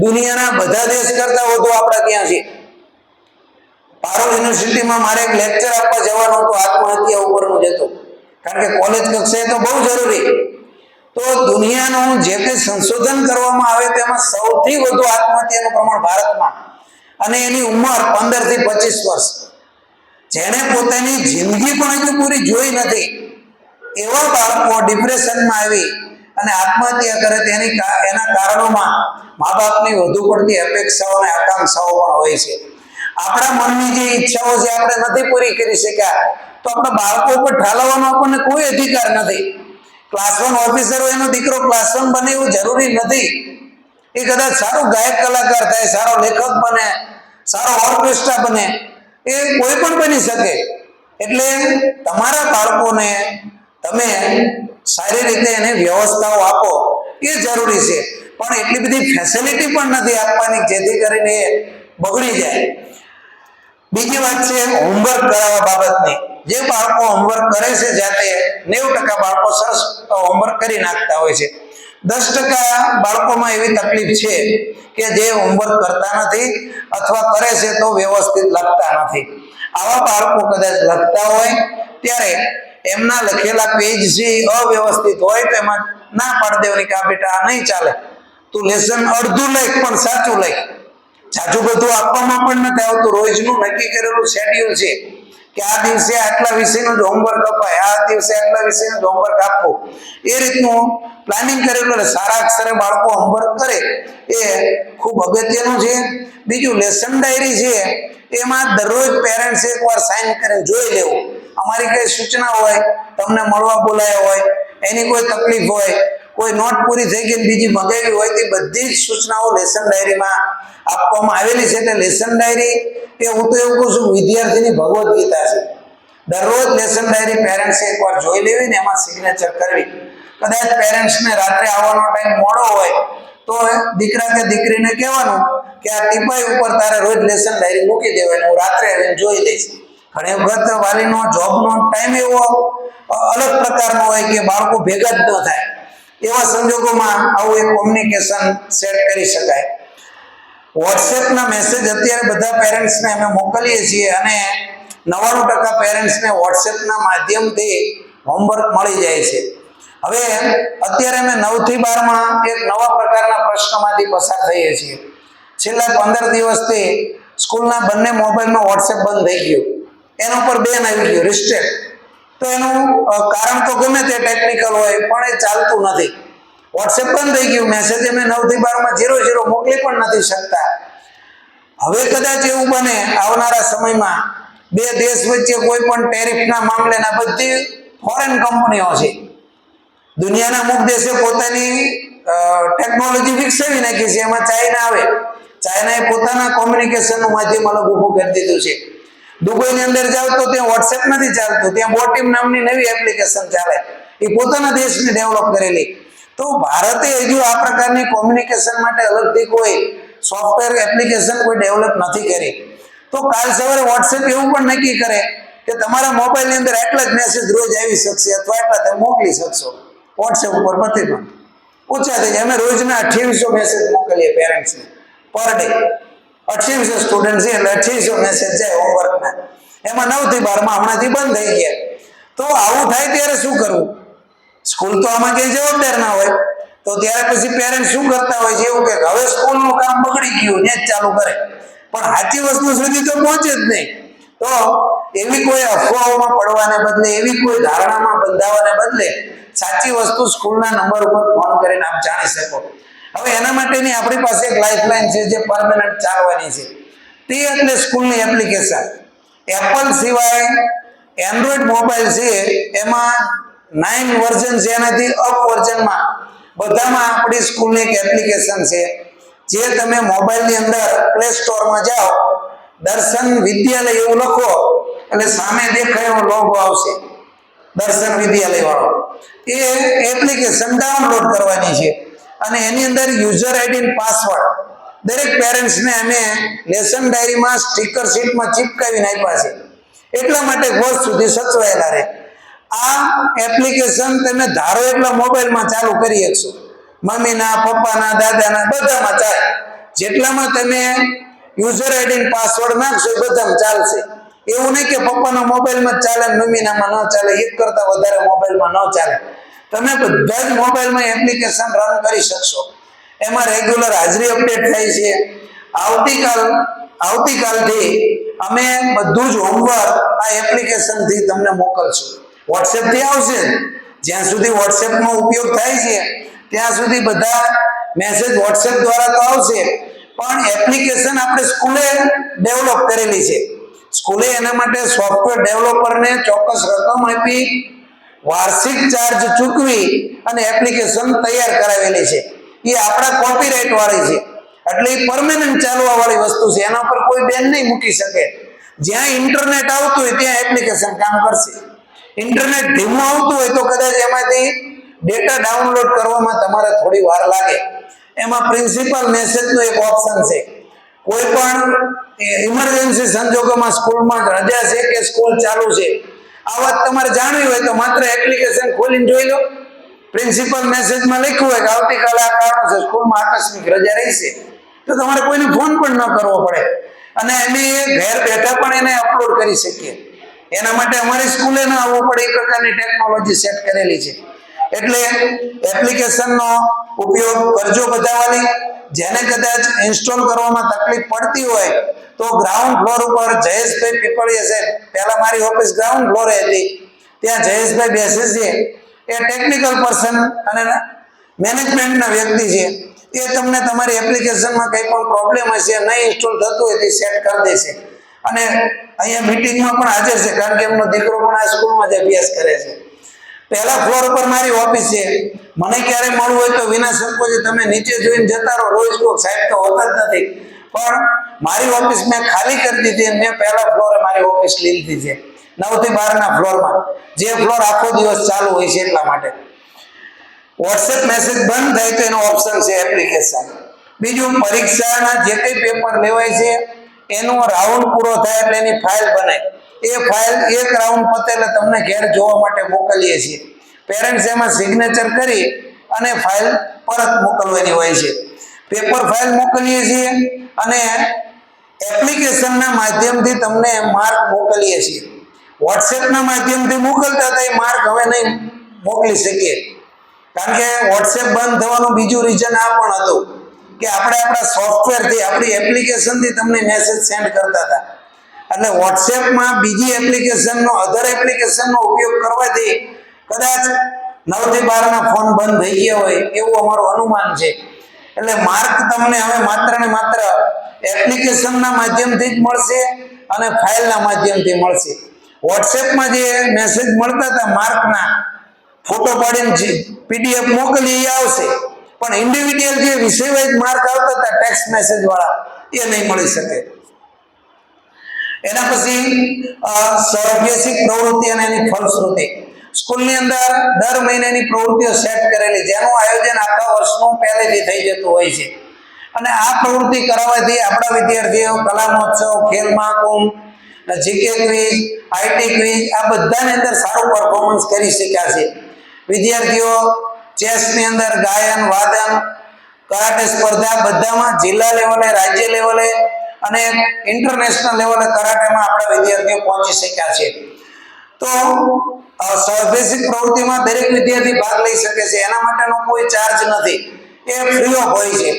દુનિયાના બધા દેશ કરતા વધુ આપણા ત્યાં છે. પારુલ યુનિવર્સિટીમાં મારે એક લેક્ચર આપવા જવાનું હતું, આત્મહત્યા ઉપરનું જ હતું, કારણ કે કોલેજ કક્ષાએ તો બહુ જરૂરી. તો દુનિયાનું જે કંઈ સંશોધન કરવામાં આવે તેમાં સૌથી વધુ આત્મહત્યાનું પ્રમાણ ભારતમાં, અને એની ઉંમર 15 થી 25 વર્ષ. જેણે પોતાની જિંદગી પણ હજુ પૂરી જોઈ નથી એવા બાળકો ડિપ્રેશનમાં આવી અને આત્મહત્યા કરે એના કારણોમાં મા બાપની વધુ પડતી અપેક્ષાઓ અને આકાંક્ષાઓ પણ હોય છે. આપણા મનની જે ઈચ્છાઓ છે આપણે નથી પૂરી કરી શક્યા તો આપણા બાળકો ઉપર ઠાલવવાનો આપણને કોઈ અધિકાર નથી. ક્લાસ 1 ઓફિસર હોય એનો દીકરો ક્લાસ 1 બને એવું જરૂરી નથી. એ કદાચ સારો ગાયક કલાકાર થાય, સારો લેખક બને, સારો ઓર્કેસ્ટ્રા બને, એ કોઈ પણ બની શકે. એટલે તમારા બાળકોને તમે સારી રીતે એને વ્યવસ્થાઓ આપો એ જરૂરી છે, પણ એટલી બધી ફેસિલિટી પણ નથી આપવાની જેથી કરીને એ બગડી જાય. બીજી વાત છે હોમવર્ક કરાવવા બાબતની. જે બાળકો હોમવર્ક કરે છે જાતે 90% બાળકો સરસ હોમવર્ક કરી નાખતા હોય છે. 10% બાળકોમાં એવી તકલીફ છે કે જે હોમવર્ક કરતા નથી અથવા કરે છે તો વ્યવસ્થિત લખતા નથી. આવા બાળકો કદાચ લખતા હોય ત્યારે એમના લખેલા પેજ છે અવ્યવસ્થિત હોય તો એમાં ના પાડી દેવાની કે આ બેટા આ નહીં ચાલે, તું લેસન અડધું લખ પણ સાચું લખ. જાજુ બધું આપવામાં પણ નથી આવતું. રોજનું નક્કી કરેલું શેડ્યુલ છે કે આ દિવસે આટલા વિષયનું જ હોમવર્ક અપાય, આ દિવસે આટલા વિષયનું જ હોમવર્ક આપવું, એ રીતનું પ્લાનિંગ કરેલું. એટલે સારા અક્ષરે બાળકો હોમવર્ક કરે એ ખૂબ અગત્યનું છે. બીજું લેસન ડાયરી છે એમાં દરરોજ પેરેન્ટ્સ એકવાર સાઇન કરીને જોઈ લેવું. અમારી કઈ સૂચના હોય, તમને મળવા બોલાયા હોય, એની કોઈ તકલીફ હોય, કોઈ નોટ પૂરી થઈ ગઈ બીજી મંગાવી હોય, તે બધી જ સૂચનાઓ લેસન ડાયરીમાં આપવામાં આવેલી છે. એટલે લેસન ડાયરી એ હું તો એવું કહું છું વિદ્યાર્થીની ભગવદ્ ગીતા છે. દરરોજ લેસન ડાયરી પેરેન્ટ્સે એકવાર જોઈ લેવી ને એમાં સિગ્નેચર કરવી. કદાચ પેરેન્ટ્સને રાત્રે આવવાનો ટાઈમ મોડો હોય તો દીકરા કે દીકરીને કહેવાનું કે આ ટીપાઈ ઉપર તારે રોજ લેસન ડાયરી મૂકી દેવાની, હું રાત્રે આવીને જોઈ લઈશ. ઘણી વખત વાલીનો જોબનો ટાઈમ એવો અલગ પ્રકારનો હોય કે બાળકો ભેગા જ ન થાય. એવા સંજોગોમાં આવું એક કોમ્યુનિકેશન સેટ કરી શકાય. વોટ્સએપના મેસેજ અત્યારે બધા પેરેન્ટ્સને અમે મોકલીએ છીએ અને 99% પેરેન્ટ્સને વોટ્સએપના માધ્યમથી હોમવર્ક મળી જાય છે. હવે અત્યારે અમે 9 થી 12માં એક નવા પ્રકારના પ્રશ્નમાંથી પસાર થઈએ છીએ. છેલ્લા 15 દિવસથી સ્કૂલના બંને મોબાઈલમાં વોટ્સએપ બંધ થઈ ગયું, એના ઉપર બેન આવી ગયું, રિસ્ટ્રિક્ટ. તો એનું કારણ તો ગમે તે ટેકનિકલ હોય પણ એ ચાલતું નથી. વોટ્સએપ બંધ થઈ ગયું, મેસેજ અમે 9 થી 12માં 00 મોકલી પણ નથી શકતા. હવે કદાચ એવું બને આવનારા સમયમાં બે દેશ વચ્ચે કોઈ પણ ટેરિફના મામલેના બધી ફોરેન કંપનીઓ છે, દુનિયાના અમુક દેશે પોતાની ટેકનોલોજી વિકસાવી નાખી છે. એમાં ચાઇના આવે, ચાઇનાએ પોતાના કોમ્યુનિકેશનનું માધ્યમ અલગ ઊભું કરી દીધું છે. દુબઈની અંદર જાવ તો ત્યાં વોટ્સએપ નથી ચાલતું, ત્યાં બોટીમ નામની નવી એપ્લિકેશન ચાલે, એ પોતાના દેશને ડેવલપ કરેલી. તો ભારતે હજુ આ પ્રકારની કોમ્યુનિકેશન માટે અલગથી કોઈ સોફ્ટવેર એપ્લિકેશન કોઈ ડેવલપ નથી કરી. તો કાલ સવારે વોટ્સએપ એવું પણ નક્કી કરે કે તમારા મોબાઈલની અંદર એટલા જ મેસેજ રોજ આવી શકશે અથવા એટલા તમે મોકલી શકશો. વોટ્સએપ ઉપર નથી પણ ઓછા થઈ જાય. અમે રોજના 2800 મેસેજ મોકલીએ પેરેન્ટ્સને પર ડે. 2800 સ્ટુડન્ટ છે એટલે 2800 મેસેજ જાય હોમવર્કના. એમાં 9 થી 12માં હમણાંથી બંધ થઈ ગયા. તો આવું થાય ત્યારે શું કરવું? સ્કૂલ તો આમાં ક્યાંય જવાબદાર ના હોય. તો ત્યારે પછી પેરેન્ટ શું કરતા હોય છે એવું કે હવે સ્કૂલનું કામ બગડી ગયું ને જ ચાલુ કરે, પણ સાચી વસ્તુ સુધી તો પહોંચે જ નહીં. તો એવી કોઈ અફવાઓમાં પડવાને બદલે, એવી કોઈ ધારણામાં બંધાવાને બદલે સાચી વસ્તુ સ્કૂલના નંબર ઉપર ફોન કરીને આપ જાણી શકો. હવે એના માટેની આપણી પાસે એક લાઇફલાઇન છે જે પરમેનન્ટ ચાલવાની છે. તે એટલે સ્કૂલની એપ્લિકેશન. એપલ સિવાય એન્ડ્રોઈડ મોબાઈલ છે એમાં 9 વર્ઝન છે, એનાથી અપ વર્ઝનમાં બધામાં આપણી સ્કૂલની એક એપ્લિકેશન છે. જે તમે મોબાઈલની અંદર પ્લે સ્ટોરમાં જાઓ, દર્શન વિદ્યાલય એવું લખો એટલે સામે દેખાય એવો લોગો આવશે, દર્શન વિદ્યાલય વાળો. એ એપ્લિકેશન ડાઉનલોડ કરવાની છે અને એની અંદર યુઝર આઈડી અને પાસવર્ડ દરેક પેરેન્ટ્સને અમે લેસન ડાયરીમાં સ્ટીકર શીટમાં ચિપકાવીને આપ્યા છે, એટલા માટે વર્ષ સુધી સચવાયેલા રહે. આ એપ્લિકેશન તમે ધારો એટલા મોબાઈલમાં ચાલુ કરી શકશો, મમ્મીના, પપ્પાના, દાદાના બધામાં ચાલે. જેટલામાં તમે યુઝર આઈડી પાસવર્ડ નાખશો એ બધામાં ચાલશે. એવું નહીં કે પપ્પાના મોબાઈલમાં જ ચાલે મમ્મીનામાં ન ચાલે, એક કરતા વધારે મોબાઈલમાં ન ચાલે. તમે બધા જ મોબાઈલમાં એપ્લિકેશન રન કરી શકશો. એમાં રેગ્યુલર હાજરી અપડેટ થાય છે. આવતીકાલથી અમે બધું જ હોમવર્ક આ એપ્લિકેશનથી તમને મોકલશું. વોટ્સએપથી આવશે, જ્યાં સુધી વોટ્સએપનો ઉપયોગ થાય છે ત્યાં સુધી બધા મેસેજ વોટ્સએપ દ્વારા તો આવશે, પણ એપ્લિકેશન આપણે સ્કૂલે ડેવલપ કરેલી છે. સ્કૂલે એના માટે સોફ્ટવેર ડેવલપરને ચોક્કસ રકમ આપી, વાર્ષિક ચાર્જ ચૂકવી અને એપ્લિકેશન તૈયાર કરાવેલી છે. એ આપણા કોપીરાઇટ વાળી છે, એટલે એ પરમેનન્ટ ચાલવા વાળી વસ્તુ છે. એના પર કોઈ બેન નહીં મૂકી શકે. જ્યાં ઇન્ટરનેટ આવતું હોય ત્યાં એપ્લિકેશન કામ કરશે. ઇન્ટરનેટ ધીમું આવતું હોય તો કદાચ એમાંથી ડેટા ડાઉનલોડ કરવામાં તમારે થોડી વાર લાગે. એમાં પ્રિન્સિપલ મેસેજનો એક ઓપ્શન છે. કોઈ પણ ઇમરજન્સી સંજોગોમાં સ્કૂલમાં રજા છે કે સ્કૂલ ચાલુ છે, આ વાત તમારે જાણવી હોય તો માત્ર એપ્લિકેશન ખોલીને જોઈ લો. પ્રિન્સિપલ મેસેજમાં લખ્યું હોય કે આવતીકાલે આ કારણોસર સ્કૂલમાં આકસ્મિક રજા રહેશે, તો તમારે કોઈને ફોન પણ ન કરવો પડે અને અમે ઘેર બેઠા પણ એને અપલોડ કરી શકીએ. એના માટે અમારી સ્કૂલે ન આવવું પડે, એ પ્રકારની ટેકનોલોજી સેટ કરેલી છે. એટલે એપ્લિકેશનનો ઉપયોગ કરજો બધા વાલી. જેને કદાચ ઇન્સ્ટોલ કરવામાં તકલીફ પડતી હોય તો ગ્રાઉન્ડ ફ્લોર ઉપર જયેશભાઈ પીપળિયા સાહેબ, પહેલા મારી ઓફિસ ગ્રાઉન્ડ ફ્લોરે હતી, ત્યાં જયેશભાઈ બેસે છે. એ ટેકનિકલ પર્સન અને મેનેજમેન્ટના વ્યક્તિ છે. એ તમને તમારી એપ્લિકેશનમાં કંઈ પણ પ્રોબ્લેમ હશે, નહીં ઇન્સ્ટોલ થતું હોય તે સેટ કરી દેશે. અને અહીંયા મીટિંગમાં પણ હાજર છે, કારણ કે એમનો દીકરો પણ આ સ્કૂલમાં જ અભ્યાસ કરે છે. પહેલા ફ્લોર ઉપર મારી ઓફિસ છે. મને ક્યારે મળવું હોય તો વિના સંકોચે તમે નીચે જોઈને જતા રહો. રોજ કોઈ સાહેબ તો હોતા જ નથી, પણ મારી ઓફિસ મેં ખાલી કરી દીધી. મેં પહેલા ફ્લોરે મારી ઓફિસ લીધી છે, 9 થી 12 ફ્લોરમાં, જે ફ્લોર આખો દિવસ ચાલુ હોય છે એટલા માટે. વોટ્સએપ મેસેજ બંધ થાય તો એનો ઓપ્શન છે એપ્લિકેશન. બીજું, પરીક્ષાના જે કંઈ પેપર લેવાય છે એનો રાઉન્ડ પૂરો થાય એટલે એની ફાઇલ બને. એ ફાઇલ એક રાઉન્ડ પતે એટલે તમને ઘેર જોવા માટે મોકલીએ છીએ. પેરેન્ટ્સ એમાં સિગ્નેચર કરી અને ફાઇલ પરત મોકલવાની હોય છે. પેપર ફાઇલ મોકલીએ છીએ અને એપ્લિકેશનના માધ્યમથી તમને માર્ક મોકલીએ છીએ. વોટ્સએપના માધ્યમથી મોકલતા હતા એ માર્ક હવે નહીં મોકલી શકીએ, કારણ કે વોટ્સએપ બંધ થવાનું બીજું રીઝન આ પણ હતું કે આપણે આપણા સોફ્ટવેરથી, આપણી એપ્લિકેશનથી તમને મેસેજ સેન્ડ કરતા હતા. એટલે વોટ્સએપમાં બીજી એપ્લિકેશનનો, અધર એપ્લિકેશનનો ઉપયોગ કરવાથી કદાચ 9 થી 12 ફોન બંધ થઈ ગયા હોય એવું અમારું અનુમાન છે. એટલે માર્ક તમને હવે માત્ર ને માત્ર એપ્લિકેશનના માધ્યમથી જ મળશે અને ફાઇલના માધ્યમથી મળશે. વોટ્સએપમાં જે મેસેજ મળતા હતા માર્કના, ફોટો પાડીને પીડીએફ મોકલી એ આવશે, પણ ઇન્ડિવિડ્યુઅલ જે વિષય વાઇઝ માર્ક આવતા હતા ટેક્સ્ટ મેસેજ વાળા, એ નહીં મળી શકે. એના પછી સહઅભ્યાસિક પ્રવૃત્તિ અને એની ફલશ્રુતિ. સ્કૂલની અંદર દર મહિનાની પ્રવૃત્તિઓ સેટ કરેલી, જેનું આયોજન આખા વર્ષનું પહેલેથી થઈ જતું હોય છે. અને આ પ્રવૃત્તિ કરાવવાથી આપણા વિદ્યાર્થીઓ કલા મહોત્સવ, Khel Mahakumbh, GK quiz, IT quiz, આ બધાની અંદર સારું પરફોર્મન્સ કરી શક્યા છે. વિદ્યાર્થીઓ ચેસની અંદર ગાયન, વાદન, કરાટે સ્પર્ધા બધામાં જિલ્લા લેવલે, રાજ્ય લેવલે અને ઇન્ટરનેશનલ લેવલે કરાટેમાં આપણા વિદ્યાર્થીઓ પહોંચી શક્યા છે. તો સ્વાભ્યાસિક પ્રવૃત્તિમાં દરેક વિદ્યાર્થી ભાગ લઈ શકે છે. એના માટેનો કોઈ ચાર્જ નથી, એ ફ્રી ઓફ હોય છે.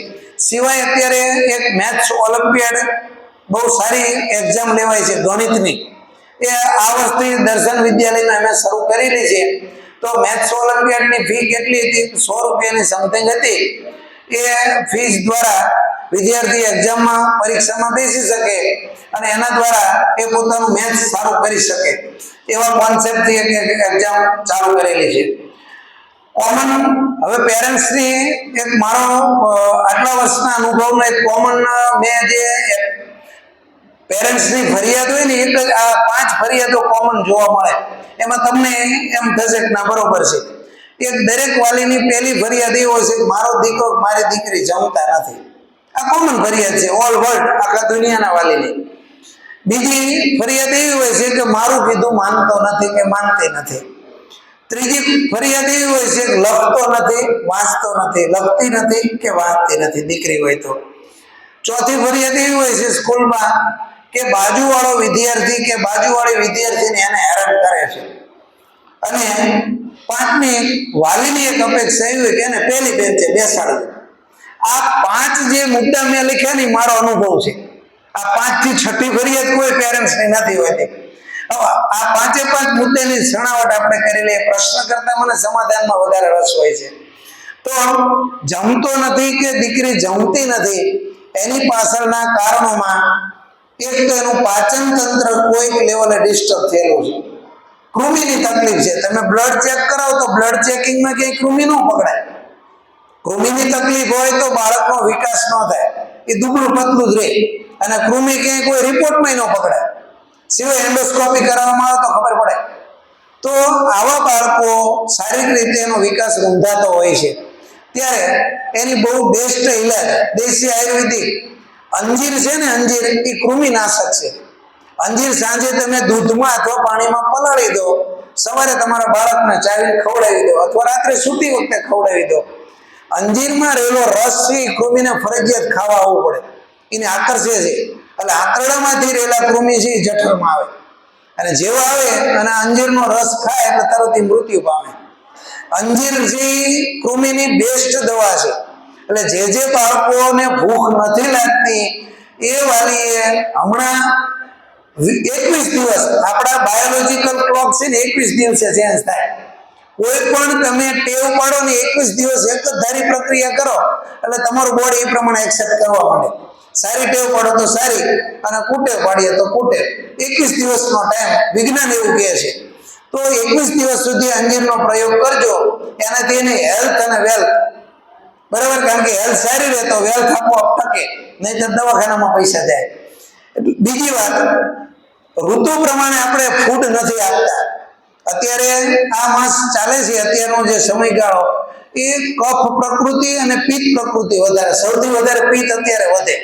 સિવાય અત્યારે એક મેથ્સ ઓલિમ્પિયાડ બહુ સારી એક્ઝામ લેવાય છે ગણિતની, એ આ વર્ષથી દર્શન વિદ્યાલયમાં અમે શરૂ કરેલી છે. તો મેથ્સ ઓલિમ્પિયાડની ફી કેટલી હતી? 100 રૂપિયાની સમથિંગ હતી. એ ફીસ દ્વારા વિદ્યાર્થી એક્ઝામમાં, પરીક્ષામાં બેસી શકે અને એના દ્વારા એ પોતાનું મેથ્સ સારું કરી શકે, એવા કોન્સેપ્ટથી એક એક્ઝામ ચાલુ કરેલી છે. કોમન, હવે પેરેન્ટ્સની એક મારો આટલા વર્ષના અનુભવનો એક કોમન, મેં જે પેરેન્ટ્સની ફરિયાદ હોય ને, એક જ આ 5 ફરિયાદો કોમન જોવા મળે. એમાં તમને એમ થશે કે ના બરોબર છે. એક દરેક વાલીની પહેલી ફરિયાદ એ હોય છે કે મારો દીકરો, મારી દીકરી જમતા નથી. આ કોમન ફરિયાદ છે ઓલ વર્લ્ડ, આખા દુનિયાના વાલીની. બીજી ફરિયાદ એવી હોય છે કે મારું કીધું માનતો નથી કે માનતી નથી. ત્રીજી ફરિયાદ એવી હોય છે કે લખતો નથી, વાંચતો નથી, લખતી નથી કે વાંચતી નથી દીકરી હોય તો. ચોથી ફરિયાદ એવી હોય છે સ્કૂલમાં કે બાજુવાળો વિદ્યાર્થી કે બાજુવાળી વિદ્યાર્થીને એને હેરાન કરે છે. અને પાંચમી વાલીની એક અપેક્ષા એવી હોય કે એને પહેલી બેન્ચે બેસાડવું. આ 5 જે મુદ્દા મેં લખ્યા ને મારો અનુભવ છે. આ 5 થી 6ઠી ફરિયાદ કોઈ પેરેન્ટ્સની નથી હોતી. આ 5 મુદ્દાની છણાવટ આપણે કરી લઈએ. પ્રશ્ન કરતા મને સમાધાનમાં વધારે રસ હોય છે. તો જમતો નથી કે દીકરી જમતી નથી એની પાછળના કારણોમાં એક તો એનું પાચન તંત્ર કોઈક લેવલે ડિસ્ટર્બ થયેલું છે. કૃમિની તકલીફ છે. તમે બ્લડ ચેક કરાવો તો બ્લડ ચેકિંગમાં ક્યાંય કૃમિ ન પકડાય. કૃમિની તકલીફ હોય તો બાળકનો વિકાસ ન થાય, એ દુબળું પતલું જ રહે. અને કૃમિ ક્યાંય કોઈ રિપોર્ટમાં ન પકડાય, સિવાય એન્ડોસ્કોપી કરાવવામાં આવે તો ખબર પડે. તો આવા બાળકો શારીરિક રીતે એનો વિકાસ રૂંધાતો હોય છે. ત્યારે એની બહુ બેસ્ટ ઇલાજ દેશી આયુર્વેદિક અંજીર છે ને, અંજીર એ કૃમિનાશક છે. અંજીર સાંજે તમે દૂધમાં અથવા પાણીમાં પલાળી દો, સવારે તમારા બાળકને ચાવીને ખવડાવી દો અથવા રાત્રે સૂતી વખતે ખવડાવી દો. અંજીરમાં રહેલો રસ છે એ કૃમિને ફરજિયાત ખાવા આવવું પડે, એને આકર્ષે છે. એટલે આંતરડામાંથી રહેલા કૃમિ છે એ જઠરમાં આવે, અને જેવો આવે અને અંજીરનો રસ ખાય એટલે તરત મૃત્યુ પામે. અંજીર જે કૃમિની બેસ્ટ દવા છે. એટલે જે બાળકોને ભૂખ નથી લાગતી એ વાલીએ હમણાં 21 દિવસ, આપણા બાયોલોજીકલ ક્લોક છે ને 21 દિવસે ચેન્જ થાય. કોઈ પણ તમે ટેવ પાડો ને 21 દિવસ એક જ ધારી પ્રક્રિયા કરો એટલે તમારું બોડી એ પ્રમાણે એક્સેપ્ટ કરવા માંડે. સારી ટેવ પાડો તો સારી, અને કુટેવ પાડીએ તો કુટેવ. 21 દિવસનો ટાઈમ વિજ્ઞાન એવું કહે છે. તો 21 દિવસ સુધી અંજીરનો પ્રયોગ કરજો, એનાથી એને હેલ્થ અને વેલ્થ, બરાબર, કારણ કે હેલ્થ સારી રહે તો વેલ્થ આપોઆપ ટકે, નહીં તો દવાખાનામાં પૈસા જાય. બીજી વાત, ઋતુ પ્રમાણે આપણે ફૂડ નથી આપતા. અત્યારે આ માસ ચાલે છે, અત્યારનો જે સમયગાળો એ કફ પ્રકૃતિ અને પિત્ત પ્રકૃતિ વધારે, સૌથી વધારે પિત્ત અત્યારે વધે.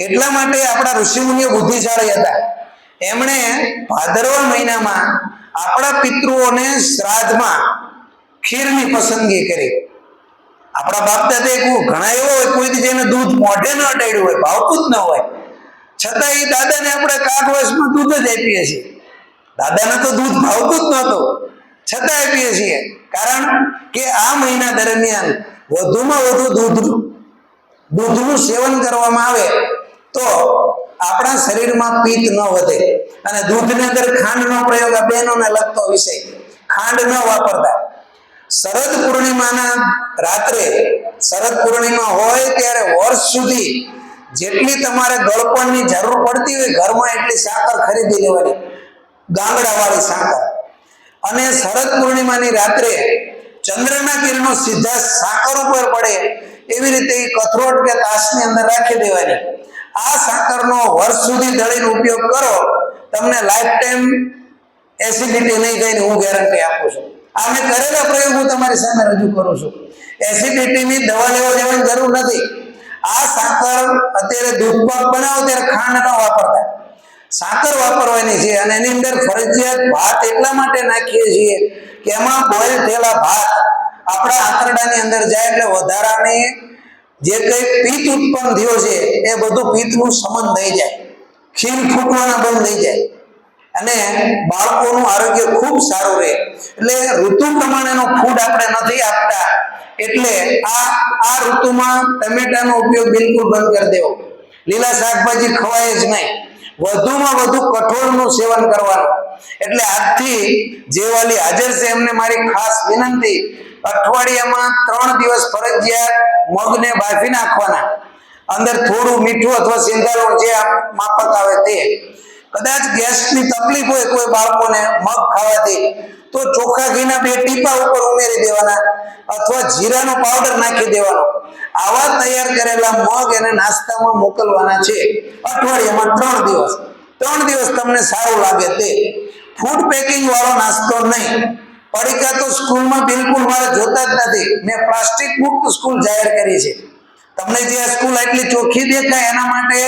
એટલા માટે આપણા ઋષિમુનિઓ બુદ્ધિશાળી હતા. એમણે ભાદરવા મહિનામાં આપણા પિતૃઓને શ્રાદ્ધમાં ખીરની પસંદગી કરી. આપણા બાપ દાદા ઘણા એવો હોય કોઈ જેને દૂધ મોઢે ન અડાડ્યું હોય, ભાવતું જ ન હોય, છતાં એ દાદાને આપણે કાગવાસમાં દૂધ જ આપીએ છીએ. દાદાને તો દૂધ ભાવતું જ નહોતું, છતાં આપીએ છીએ. કારણ કે આ મહિના દરમિયાન વધુમાં વધુ દૂધનું સેવન કરવામાં આવે તો આપણા શરીરમાં પિત્ત ન વધે. અને દૂધની અંદર ખાંડનો પ્રયોગ, આ બહેનોને લગતો વિષય, ખાંડ ન વાપરતા. શરદ પૂર્ણિમાના રાત્રે, શરદ પૂર્ણિમા હોય ત્યારે વર્ષ સુધી જેટલી તમારે ગળપણની જરૂર પડતી હોય ઘરમાં એટલી સાકર ખરીદી લેવાની, ગાંગડાવાળી સાકર. અને શરદ પૂર્ણિમાની રાત્રે ચંદ્રના કિરણો સીધા સાકર ઉપર પડે એવી રીતે એ કથરોટ કે તાસની અંદર રાખી દેવાની. આ સાકરનો વર્ષ સુધી દળીને ઉપયોગ કરો, તમને લાઈફ ટાઈમ એસિડિટી નહીં થાય, હું ગેરંટી આપું છું. આ મેં કરેલા પ્રયોગ હું તમારી સામે રજૂ કરું છું. એસિડિટીની દવા લેવા જવાની જરૂર નથી. આ સાકર અત્યારે દૂધ પાક બનાવો ત્યારે ખાંડ ન વાપરતા, સાકર વાપરવાની છે. અને એની અંદર ફરજિયાત ભાત એટલા માટે નાખીએ છીએ કે એમાં બોઇલ થયેલા ભાત આપણા આંતરડાની અંદર જાય એટલે વધારાની જે કંઈ પિત્ત ઉત્પન્ન થયો છે એ બધું પિત્તનું શમન થઈ જાય, ખીર ફૂટવાના બંધ થઈ જાય, અને બાળકોનું આરોગ્ય ખૂબ સારું રહે. એટલે ઋતુ પ્રમાણેનો ફૂડ આપણે નથી આપતા, એટલે આ ઋતુમાં ટમેટાનો ઉપયોગ બિલકુલ બંધ કરી દેવો. લીલા શાકભાજી ખવાય જ નહીં. વધુમાં વધુ કઠોળનું સેવન કરવાનું. એટલે આજથી જે વાલી હાજર છે એમને મારી ખાસ વિનંતી, અઠવાડિયામાં 3 દિવસ ફરજિયાત મગને બાફી નાખવાના, અંદર થોડું મીઠું અથવા સિંધાલુણ જે માફક આવે તે. કદાચ ગેસની તકલીફ હોય કોઈ બાળકોને મગ ખાવાથી, તો ચોખ્ખા ઘીના 2 ટીપા ઉપર ઉમેરી દેવાના અથવા જીરાનો પાવડર નાખી દેવાનો. આવા તૈયાર કરેલા મગ એને નાસ્તામાં મોકલવાના છે અઠવાડિયામાં 3 દિવસ. 3 દિવસ તમને સારું લાગે તે. ફૂડ પેકિંગ વાળો નાસ્તો નહીં. પડીકા તો સ્કૂલમાં બિલકુલ મારે જોતા જ નથી. મેં પ્લાસ્ટિક મુક્ત સ્કૂલ જાહેર કરી છે. તમને જે આ સ્કૂલ આટલી ચોખ્ખી દેખાય એના માટે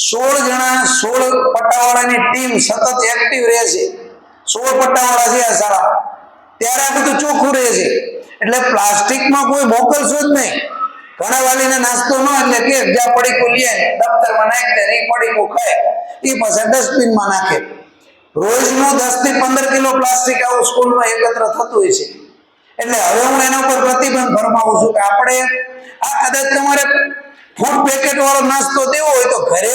16 જણા 16 પટ્ટાવાળાની ટીમ સતત એક્ટિવ રહે છે. 16 પટ્ટાવાળા છે આ શાળામાં, ત્યારે આ બધું ચોખ્ખું રહે છે. એટલે પ્લાસ્ટિકમાં કોઈ મોકલશો જ નહીં. ઘણા વાલીને નાસ્તો ન એટલે કે જ્યાં પડીકું લે દફતરમાં નાખી દે, એ પડીકું ખાય, એ પછી ડસ્ટબિનમાં નાખે. રોજનું 10 થી 15 કિલો પ્લાસ્ટિક આવું સ્કૂલમાં એકત્ર થતું હોય છે. એટલે હવે હું એના ઉપર પ્રતિબંધ ફરમાવું છું કે આપણે કદાચ તમારે ફૂડ પેકેટ વાળો નાસ્તો દેવો હોય તો ઘરે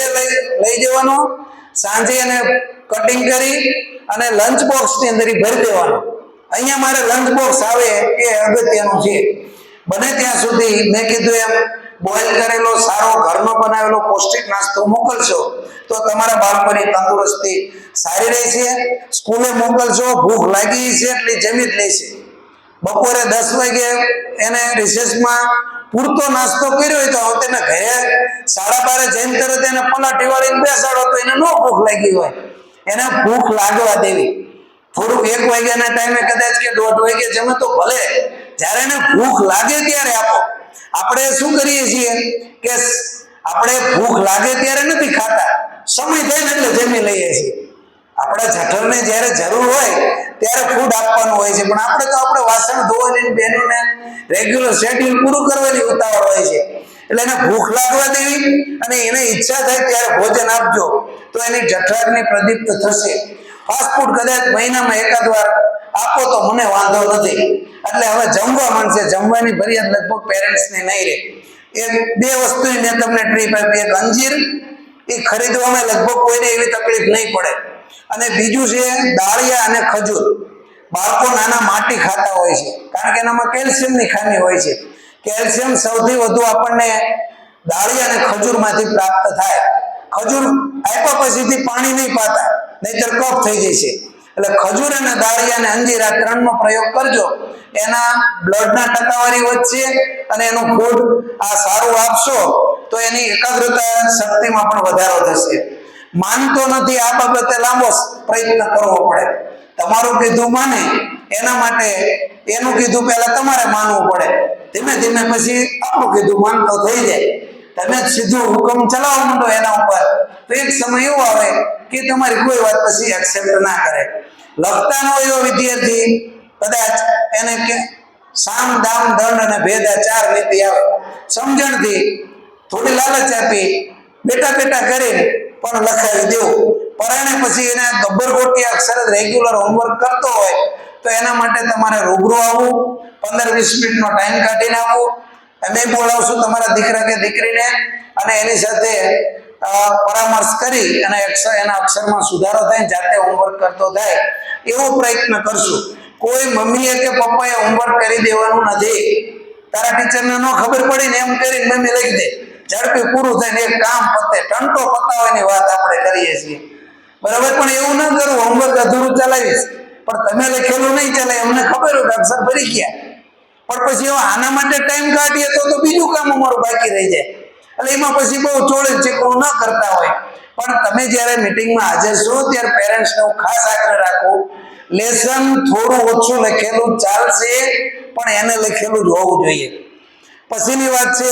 લઈ જવાનો, સાંજે એને કટિંગ કરી અને લંચ બોક્સ ની અંદર ભરી દેવાનો. અહીંયા મારે લંચ બોક્સ આવે એ અગત્યનું છે. બને ત્યાં સુધી મેં કીધું એમ બોઇલ કરેલો સારો ઘરનો બનાવેલો પૌષ્ટિક નાસ્તો મોકલશો તો તમારા બાળકોની તંદુરસ્તી સારી રહેશે. સ્કૂલે મોકલશો, ભૂખ લાગી છે એટલે જમી જ લેશે. બપોરે 10 વાગે એને રિસેસમાં પૂરતો નાસ્તો કર્યો હોય તો તેને ઘરે 12:30 જઈને તરત એને પલાટી વાળીને બેસાડો તો એને ન ભૂખ લાગી હોય, એને ભૂખ લાગવા દેવી. થોડુંક 1 વાગ્યાના ટાઈમે કદાચ કે 1:30 વાગે જમે તો ભલે, જ્યારે એને ભૂખ લાગે ત્યારે આપો. આપણે શું કરીએ છીએ કે આપણે ભૂખ લાગે ત્યારે નથી ખાતા, સમય થાય ને એટલે જમી લઈએ છીએ. આપણા જઠરને જ્યારે જરૂર હોય ત્યારે ફૂડ આપવાનું હોય છે, પણ આપણે તો આપણે વાસણ ધોવાની બહેનોને રેગ્યુલર શેડ્યુલ પૂરું કરવાની ઉતાવળ હોય છે. એટલે એને ભૂખ લાગવા દેવી અને એને ઈચ્છા થાય ત્યારે ભોજન આપજો તો એની જઠરાગ્નિ પ્રદીપ્ત થશે. ફાસ્ટ ફૂડ કદાચ મહિનામાં એકાદ વાર આપો તો મને વાંધો નથી. એટલે હવે જમવા માંડશે, જમવાની ફરિયાદ લગભગ પેરેન્ટ્સની નહીં રહે. એ 2 વસ્તુની મેં તમને ટ્રીપ આપી. એક અંજીર, એ ખરીદવામાં લગભગ કોઈને એવી તકલીફ નહીં પડે. અને બીજું છે દાળિયા અને ખજૂર. બાળકો નાના માટી ખાતા હોય છે કારણ કે એનામાં કેલ્શિયમની ખામી હોય છે. કેલ્શિયમ સૌથી વધુ આપણને દાળિયા અને ખજૂરમાંથી પ્રાપ્ત થાય. ખજૂર આપ્યા પછીથી પાણી નહીં પાતા, નહીતર કફ થઈ જશે. એટલે ખજૂર અને દાળિયા અને અંજીર આ 3નો પ્રયોગ કરજો. એના બ્લડના ટકાવારી વધશે અને એનું ફૂડ આ સારું આપશો તો એની એકાગ્રતા શક્તિમાં પણ વધારો થશે. માનતો નથી આ બાબતે લાંબો પ્રયત્ન કરવો પડે. તમારું કીધું માને એના માટે એનું કીધું પહેલા તમારે માનવું પડે. ધીમે ધીમે પછી આપણું કીધું માનતો થઈ જાય. તમે સીધું હુકમ ચલાવવા માંડો એના ઉપર તો એક સમય એવો આવે કે તમારી કોઈ વાત પછી એક્સેપ્ટ ના કરે. લખતા ન હોય એવો વિદ્યાર્થી કદાચ એને કે સામ દામ દંડ અને ભેદ 4 નીતિ આવે. સમજણથી થોડી લાલચ આપી બેટા બેટા કરીને પણ લખાવી દેવું. પરાણે પછી એને ગબ્બરગોટી અક્ષર રેગ્યુલર હોમવર્ક કરતો હોય તો એના માટે તમારે રૂબરૂ આવવું, 15-20 મિનિટનો ટાઈમ કાઢીને આવવું. અમે બોલાવશું તમારા દીકરા કે દીકરીને અને એની સાથે પરામર્શ કરી અને એના અક્ષરમાં સુધારો થાય, જાતે હોમવર્ક કરતો થાય એવો પ્રયત્ન કરશું. કોઈ મમ્મીએ કે પપ્પાએ હોમવર્ક કરી દેવાનું નથી. તારા ટીચરને ન ખબર પડી ને એમ કરીને મમ્મી લખી દે, ઝડપી પૂરું થાય ને એક કામ પતે. ટંટો પતાવવાની વાત આપણે કરીએ છીએ, બરાબર? પણ એવું ના કરવું, હોમવર્ક અધૂરું ચલાવીશ પણ તમે લખેલું નહીં ચાલે. અમને ખબર હોય કે અક્ષર ભરી ગયા, પણ પછી આના માટે ટાઈમ કાઢીએ તો બીજું કામ અમારું બાકી રહી જાય. એટલે એમાં પછી બહુ ચોળે ચીકણું ન કરતા હોય. પણ તમે જ્યારે મિટિંગમાં હાજર છો ત્યારે પેરેન્ટ્સને હું ખાસ આગ્રહ રાખું, લેસન થોડું ઓછું લખેલું ચાલશે પણ એને લખેલું જ હોવું જોઈએ. પછીની વાત છે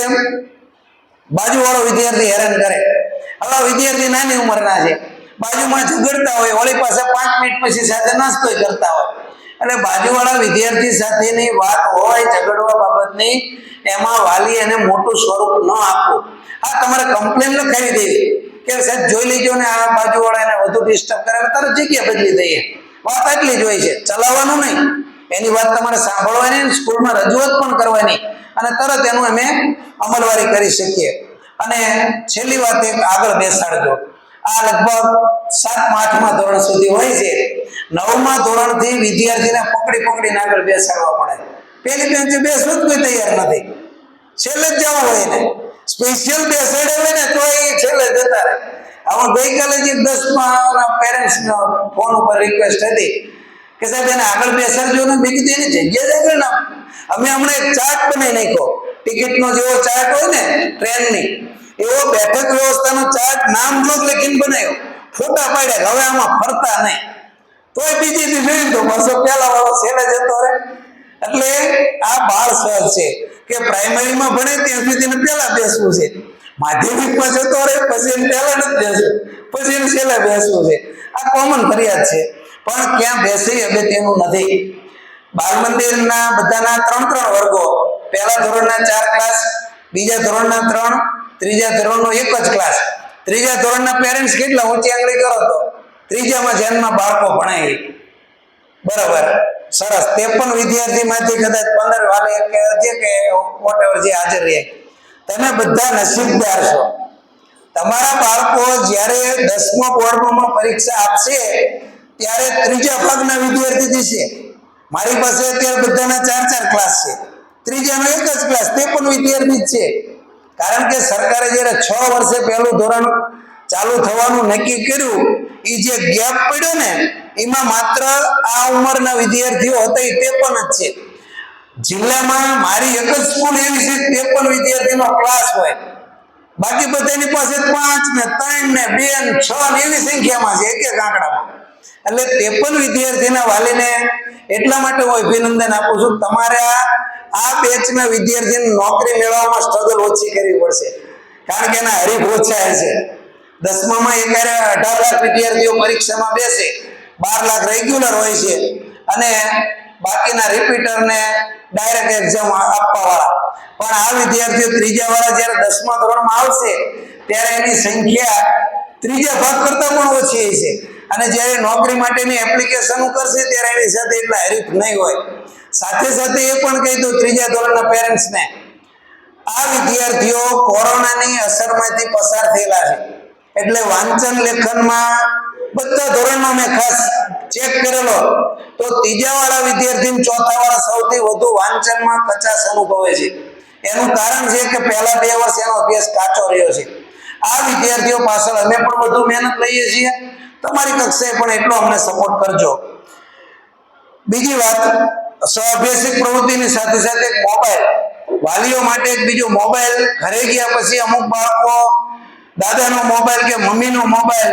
બાજુવાળો વિદ્યાર્થી હેરાન કરે. હવે વિદ્યાર્થી નાની ઉંમરના છે, બાજુમાં ઝઘડતા હોય, વળી પાસે 5 મિનિટ પછી સાથે નાસ્તો કરતા હોય. એટલે બાજુવાળા વિદ્યાર્થી સાથેની વાત હોય ઝઘડવા બાબતની, એમાં વાલી એને મોટું સ્વરૂપ ન આપવું. તમારે કમ્પ્લેન લખાવી દેવી કે સાહેબ જોઈ લેજો ને આ બાજુવાળા એને વધુ ડિસ્ટર્બ કરે, તરત જગ્યા બદલી દઈએ. વાત એટલી જ હોય છે, ચલાવવાનું નહીં. એની વાત તમારે સાંભળવાની, સ્કૂલમાં રજૂઆત પણ કરવાની અને તરત એનું અમે અમલવારી કરી શકીએ. અને છેલ્લી વાત એક આગળ બેસાડજો. આ લગભગ 7મા 8મા ધોરણ સુધી હોય છે. 9મા ધોરણથી વિદ્યાર્થીને પકડીને આગળ બેસાડવા પડે. પેલી બેન્ચે બેસવું જ કોઈ તૈયાર નથી, છેલ્લે જ જવું હોય ને. સ્પેશિયલ બેસાડે હોય ને તો એ છેલ્લે જતા રહે. હવે ગઈકાલે જે 10મા પેરેન્ટ્સનો ફોન ઉપર રિક્વેસ્ટ હતી કે સાહેબ એને આગળ બેસાડજો ને. મેં કીધું એની જગ્યા જ આગળ ના. અમે હમણાં એક ચાર્ટ બનાવી નાખ્યો, ટિકિટનો જેવો ચાર્ટ હોય ને ટ્રેનની, એવો બેઠક વ્યવસ્થાનો ચાર્ટ નામ જોગ લખીને બનાવ્યો, ફોટા પાડ્યા. હવે આમાં ફરતા નહીં, તોય બીજી જોઈને તો પાછો પેલા વાળો છેલ્લે જતો રહે. એટલે આ બાળ સહજ છે કે પ્રાઇમરીમાં ભણે ત્યાં સુધી પહેલા બેસવું છે, માધ્યમિકમાં જતો રહે પછી પહેલા નથી બેસવું, પછી એને છેલ્લે બેસવું છે. આ કોમન ફરિયાદ છે. પણ ક્યાં બેસે અગત્યનું નથી. બાળ મંદિરના બધાના 3 વર્ગો, પહેલા ધોરણના 4 ક્લાસ, બીજા ધોરણના 3, ત્રીજા ધોરણનો એક જ ક્લાસ. ત્રીજા ધોરણના પેરેન્ટ્સ કેટલા ઊંચી આંગળી કરો તો ત્રીજામાં ધ્યાનમાં બાળકો ભણાય. બરાબર, સરસ. 53 વિદ્યાર્થીમાંથી કદાચ 15 વાલે કે વોટેવર જે હાજર રહે. તમે બધા નસીબદાર છો. તમારા બાળકો જ્યારે 10મા બોર્ડમાં પરીક્ષા આપશે ત્યારે ત્રીજા ભાગના વિદ્યાર્થી થશે. મારી પાસે અત્યારે બધાના 4 ક્લાસ છે, ત્રીજાનો એક જ ક્લાસ, તે પણ વિદ્યાર્થી જ છે. કારણ કે સરકારે જ્યારે 6 વર્ષે પહેલું ધોરણ ચાલુ થવાનું નક્કી કર્યું, એ જે ગેપ પડ્યો ને એમાં માત્ર આ ઉંમરના વિદ્યાર્થીઓ હતા, તે પણ જ છે. જિલ્લામાં મારી એક જ સ્કૂલ એવી છે, તે પણ વિદ્યાર્થીનો ક્લાસ હોય. બાકી બધાની પાસે 5 ને 3 ને 2 ને 6 ને એવી સંખ્યામાં છે, એક એક આંકડામાં. એટલે 53 વિદ્યાર્થીના વાલીને એટલા માટે હું અભિનંદન આપું છું. તમારે આ બેચના વિદ્યાર્થીને નોકરી મેળવવામાં સ્ટ્રગલ ઓછી કરવી પડશે, કારણ કે એના હરીફ ઓછા છે. 10મામાં એકારે 18 લાખ વિદ્યાર્થીઓ પરીક્ષામાં બેસે, 12 લાખ રેગ્યુલર હોય છે અને બાકીના રિપીટરને ડાયરેક્ટ એક્ઝામ આપવા વાળા. પણ આ વિદ્યાર્થીઓ ત્રીજા વાળા જ્યારે 10મા ધોરણમાં આવશે ત્યારે એની સંખ્યા ત્રીજા ભાગ કરતા પણ ઓછી છે. અને જ્યારે નોકરી માટેની એપ્લિકેશન કરશે ત્યારે એની સાથે એટલા હરીફ નહીં હોય. સાથે સાથે એ પણ કહી દઉં ત્રીજા ધોરણના પેરેન્ટ્સને, આ વિદ્યાર્થીઓ કોરોનાની અસરમાંથી પસાર થયેલા છે. એટલે વાંચન લેખનમાં બધા ધોરણમાં મેં ખાસ ચેક કરેલો તો ત્રીજા વાળા વિદ્યાર્થી ચોથા વાળા સૌથી વધુ વાંચનમાં કચાશ અનુભવે છે. એનું કારણ છે કે પહેલા 2 વર્ષ એનો અભ્યાસ કાચો રહ્યો છે. આ વિદ્યાર્થીઓ પાછળ અમે પણ વધુ મહેનત લઈએ છીએ, તમારી કક્ષાએ પણ એટલો અમને સપોર્ટ કરજો. બીજી વાત, સ્વાભ્યાસિક પ્રવૃત્તિની સાથે સાથે મોબાઈલ, વાલીઓ માટે એક બીજો મોબાઈલ. ઘરે ગયા પછી અમુક બાળકો દાદાનો મોબાઈલ કે મમ્મીનો મોબાઈલ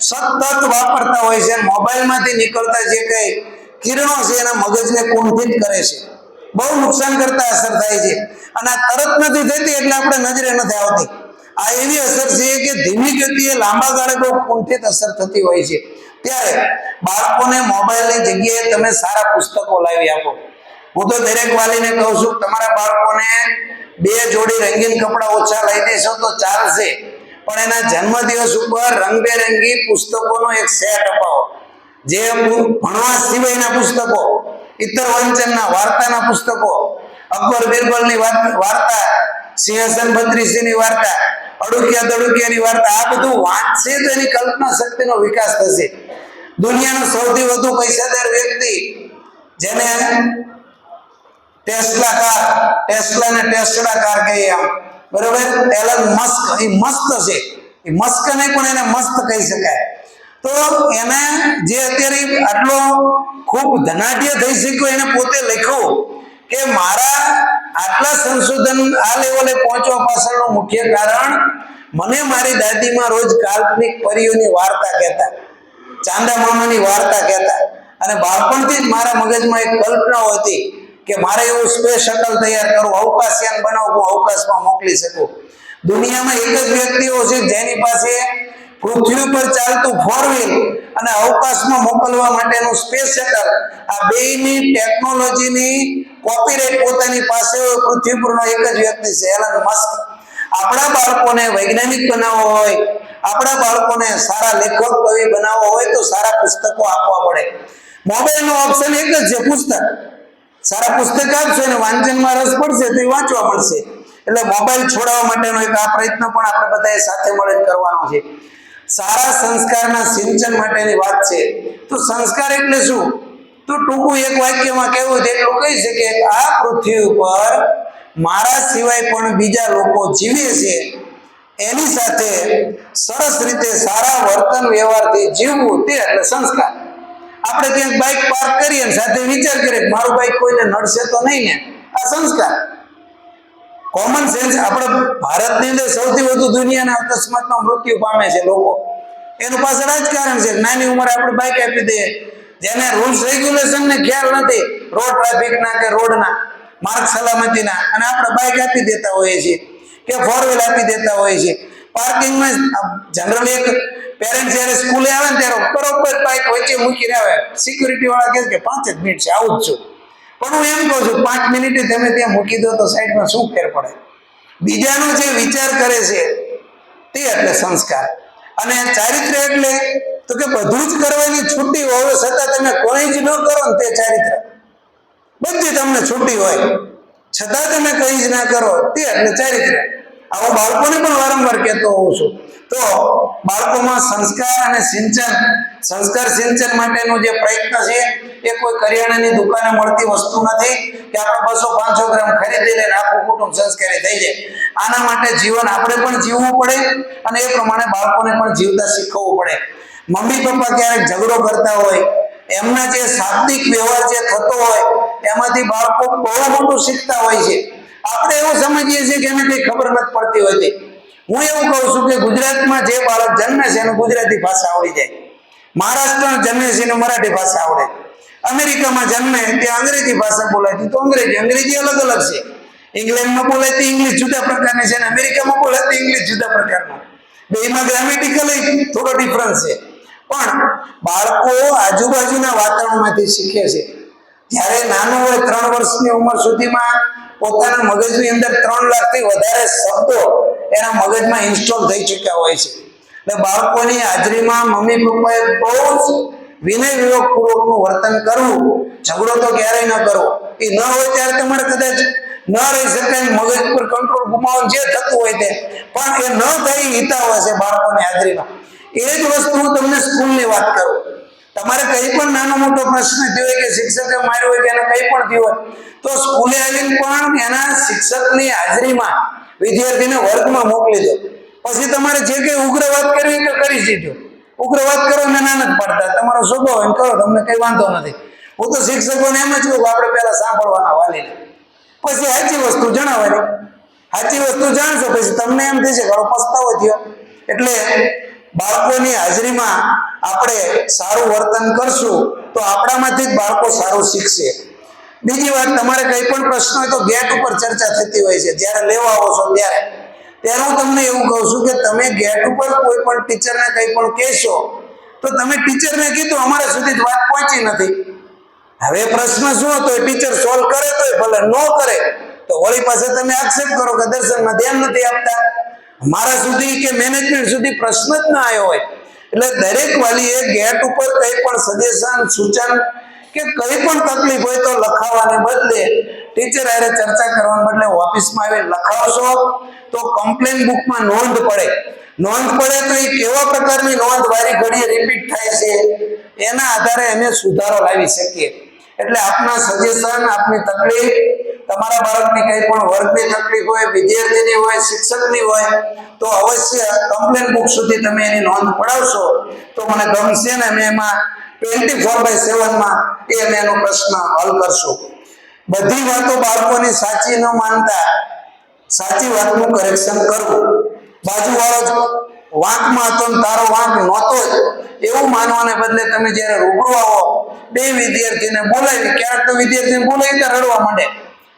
સતત વાપરતા હોય છે. મોબાઈલમાંથી નીકળતા જે કઈ કિરણો છે એના મગજને કુંઠિત કરે છે, બહુ નુકસાન કરતા અસર થાય છે. અને આ તરત નથી થતી એટલે આપણે નજરે નથી આવતી. આ એવી અસર છે કે ધીમી ગતિએ લાંબા ગાળે બહુ કુંઠિત અસર થતી હોય છે. ત્યારે બાળકોને મોબાઈલની જગ્યાએ તમે સારા પુસ્તકો લાવી આપો. હું તો દરેક વાલીને કહું છું, તમારા બાળકોને 2 જોડી રંગીન કપડા ઓછા લઈ દેશો તો ચાલશે, પણ એના જન્મદિવસ ઉપર રંગબેરંગી પુસ્તકોનો એક સેટ અપાવો. જે ભણવા સિવાયના પુસ્તકો, ઇતર વાંચનના, વાર્તાના પુસ્તકો, અકબર બિરબલની વાર્તા, સિંહાસન બત્રીસીની વાર્તા, અડુકિયા દડુકિયાની વાર્તા, આ બધું વાંચશે તો એની કલ્પના શક્તિનો વિકાસ થશે. દુનિયાનો સૌથી વધુ પૈસાદાર વ્યક્તિ, જેને ટેસ્લા ને ટેસ્લા કાર કહીએ આમ, બરોબર, એલન મસ્ક, એ મસ્ત છે. એ મસ્ક નહીં પણ એને મસ્ત કહી શકાય. તો એને જે અત્યારે આટલો ખૂબ ધનાઢ્ય થઈ શક્યો, એને પોતે લખ્યું કે મારા આટલા સંશોધન આ લેવલે પહોંચવા પાછળનું મુખ્ય કારણ મને મારી દાદીમાં રોજ કાલ્પનિક પરીઓની વાર્તા કહેતા, ચાંદા મામાની વાર્તા કહેતા. અને બાળપણથી જ મારા મગજમાં એક કલ્પના હતી કે મારે એવું સ્પેસ શટલ તૈયાર કરવું, અવકાશયાન બનાવવું, અવકાશમાં મોકલી શકું. દુનિયામાં એક જ વ્યક્તિઓ છે જેની પાસે પૃથ્વી પર ચાલતું 4 વ્હીલ અને અવકાશમાં મોકલવા માટેનું સ્પેસ શટલ, આ બેયની ટેકનોલોજીની કોપીરાઇટ પોતાની પાસે પૃથ્વી પરનો એક જ વ્યક્તિ છે, એલન મસ્ક. આપણા બાળકોને વૈજ્ઞાનિક બનાવવો હોય, આપણા બાળકોને સારા લેખક કવિ બનાવવો હોય તો સારા પુસ્તકો આપવા પડે. મોબાઈલનો ઓપ્શન એક જ છે, પુસ્તક. સારા પુસ્તક આપશો અને વાંચનમાં રસ પડશે તો એ વાંચવા મળશે. એટલે મોબાઈલ છોડાવવા માટેનો એક આ પ્રયત્ન પણ આપણે બધાએ સાથે મળીને કરવાનો છે. સારા સંસ્કારના સિંચન માટેની વાત છે. તો સંસ્કાર એટલે શું? તો ટૂંકું એક વાક્યમાં કહેવું છે એટલું કહી શકે, આ પૃથ્વી ઉપર મારા સિવાય પણ બીજા લોકો જીવે છે, એની સાથે સરસ રીતે સારા વર્તન વ્યવહારથી જીવવું, તે એટલે સંસ્કાર. આપણે ક્યાંક બાઇક પાર્ક કરીએ અને સાથે વિચાર કરીએ મારું બાઇક કોઈને નડશે તો નહીં ને, આ સંસ્કાર. Common sense. આપણે ભારતની અંદર સૌથી વધુ દુનિયાના અકસ્માતમાં મૃત્યુ પામે છે લોકો, એનું પાછળ જ કારણ છે. નાની ઉંમરે આપણે બાઇક આપી દઈએ, જેને રૂલ્સ રેગ્યુલેશન ને ખ્યાલ નથી, રોડ ટ્રાફિકના કે રોડના માર્ગ સલામતીના, અને આપણે બાઇક આપી દેતા હોઈએ છીએ કે 4 વ્હીલ આપી દેતા હોઈએ છીએ. પાર્કિંગમાં જનરલી એક પેરેન્ટ જ્યારે સ્કૂલે આવે ને ત્યારે બરોબર બાઇક વચ્ચે મૂકીને આવે, સિક્યુરિટી વાળા કહે કે 5 જ મિનિટ છે, આવું જ છું. પણ હું એમ કહું છું 5 મિનિટે તમે ત્યાં મૂકી દો તો સાઈડમાં શું ફેર પડે? બીજાનો જે વિચાર કરે છે તે એટલે સંસ્કાર. અને ચારિત્ર્ય એટલે તો કે બધું જ કરવાની છૂટી હોવા છતાં તમે કોઈ જ ન કરો ને તે ચારિત્ર્ય. બધી તમને છૂટી હોય છતાં તમે કઈ જ ના કરો તે એટલે ચારિત્ર્ય. આવું બાળકોને પણ વારંવાર કહેતો હોઉં છું. તો બાળકોમાં સંસ્કાર અને સિંચન, સંસ્કાર સિંચન માટેનો જે પ્રયત્ન છે એ કોઈ કરિયાણાની દુકાને મળતી વસ્તુ નથી કે આપણે 200-500 ગ્રામ ખરીદી લઈને આખું કુટુંબ સંસ્કારી થઈ જાય. આના માટે જીવન આપણે પણ જીવવું પડે અને એ પ્રમાણે બાળકોને પણ જીવતા શીખવવું પડે. મમ્મી પપ્પા ક્યારેક ઝઘડો કરતા હોય, એમના જે શાબ્દિક વ્યવહાર જે થતો હોય એમાંથી બાળકો બહુ મોટું શીખતા હોય છે. આપણે એવું સમજીએ છીએ કે એને કઈ ખબર નથી પડતી હોતી. હું એવું કહું છું કે ગુજરાતમાં જે બાળક જન્મે છે એને ગુજરાતી ભાષા આવડી જાય, મહારાષ્ટ્રમાં જન્મે છે એને મરાઠી ભાષા આવડે, અમેરિકામાં જન્મે ત્યાં અંગ્રેજી ભાષા બોલાતી તો અંગ્રેજી અલગ અલગ છે. ઇંગ્લેન્ડમાં બોલાતી ઇંગ્લિશ જુદા પ્રકારની છે અને અમેરિકામાં બોલાતી ઇંગ્લિશ જુદા પ્રકારનું. બેમાં ગ્રામેટિકલી થોડો ડિફરન્સ છે. પણ બાળકો આજુબાજુના વાતાવરણમાંથી શીખે છે. જ્યારે નાનું હોય 3 વર્ષની ઉંમર સુધીમાં પોતાના મગજની અંદર 3 લાખથી વધારે શબ્દો એના મગજમાં ઇન્સ્ટોલ થઈ ચૂક્યા હોય છે. એટલે બાળકોની હાજરીમાં મમ્મી પપ્પાએ બહુ જ વિનય વિવેકપૂર્વકનું વર્તન કરવું, ઝઘડો તો ક્યારેય ન કરવો. એ ન હોય ત્યારે તમારે કદાચ ન રહી શકાય, મગજ પર કંટ્રોલ ગુમાવવાનું જે થતું હોય તે, પણ એ ન થઈ હિતાવ છે બાળકોની હાજરીમાં. એ જ વસ્તુ હું તમને સ્કૂલની વાત કરું. તમારે કંઈ પણ નાનો મોટો પ્રશ્ન થયો હોય કે શિક્ષકે માર્યો હોય કે એને કંઈ પણ થયું હોય તો સ્કૂલે આવીને પણ એના શિક્ષકની હાજરીમાં વિદ્યાર્થીને વર્ગમાં મોકલી દો. પછી તમારે જે કંઈ ઉગ્ર વાત કરવી તો કરી દીધો. ઉગ્ર વાત કરો ને ના નથી પાડતા, તમારો સ્વભાવ હોય કરો, તમને કંઈ વાંધો નથી. હું તો શિક્ષકોને એમ જ કહું આપણે પહેલા સાંભળવાના વાલીને, પછી સાચી વસ્તુ જણાવવાની. સાચી વસ્તુ જાણશો પછી તમને એમ થશે ઘણો પસ્તાવો થયો. એટલે બાળકોની હાજરીમાં આપણે સારું વર્તન કરશું તો આપણામાંથી જ બાળકો સારું શીખશે. બીજી વાત, તમારે કંઈ પણ પ્રશ્ન હોય તો ગેટ ઉપર ચર્ચા થતી હોય છે. જ્યારે લેવા આવો છો ત્યારે હું તમને એવું કહું છું કે તમે ગેટ ઉપર કોઈ પણ ટીચરને કંઈ પણ કહેશો તો તમે ટીચરને કીધું અમારા સુધી વાત પહોંચી નથી. હવે પ્રશ્ન શું હતો એ ટીચર સોલ્વ કરે તોય ભલે, ન કરે તો વળી પાસે તમે આક્ષેપ કરો કે દર્શનમાં ધ્યાન નથી આપતા. મારા સુધી કે મેનેજમેન્ટ સુધી પ્રશ્ન જ ના આવ્યો હોય. એટલે દરેક વાલીએ ગેટ ઉપર કંઈ પણ સજેશન, સૂચન કે કંઈ પણ તકલીફ હોય તો લખાવાને બદલે ટીચર હારે ચર્ચા કરવાને બદલે ઓફિસમાં આવીને લખાવશો તો કમ્પ્લેન બુકમાં નોંધ પડે. નોંધ પડે તો એ કેવા પ્રકારની નોંધ વારી ઘડીએ રિપીટ થાય છે એના આધારે અમે સુધારો લાવી શકીએ. એટલે આપના સજેશન, આપની તકલીફ, તમારા બાળકની કંઈ પણ વર્ગની તકલીફ હોય, વિદ્યાર્થીની હોય, શિક્ષકની હોય તો અવશ્ય કમ્પ્લેન બુક સુધી તમે એની નોંધ પડાવશો તો મને ગમશે ને અમે એમાં 24/7માં અમે એનો પ્રશ્ન હલ કરશું. બધી વાતો બાળકોની સાચી ન માનતા સાચી વાતનું કરેક્શન કરવું. બાજુવાળો જ વાંકમાં હતો ને તારો વાંક નહોતો જ એવું માનવાને બદલે તમે જ્યારે રૂબરૂ આવો, બે વિદ્યાર્થીને બોલાવી, ક્યારેક તો વિદ્યાર્થીને બોલાવી ત્યાં રડવા માંડે,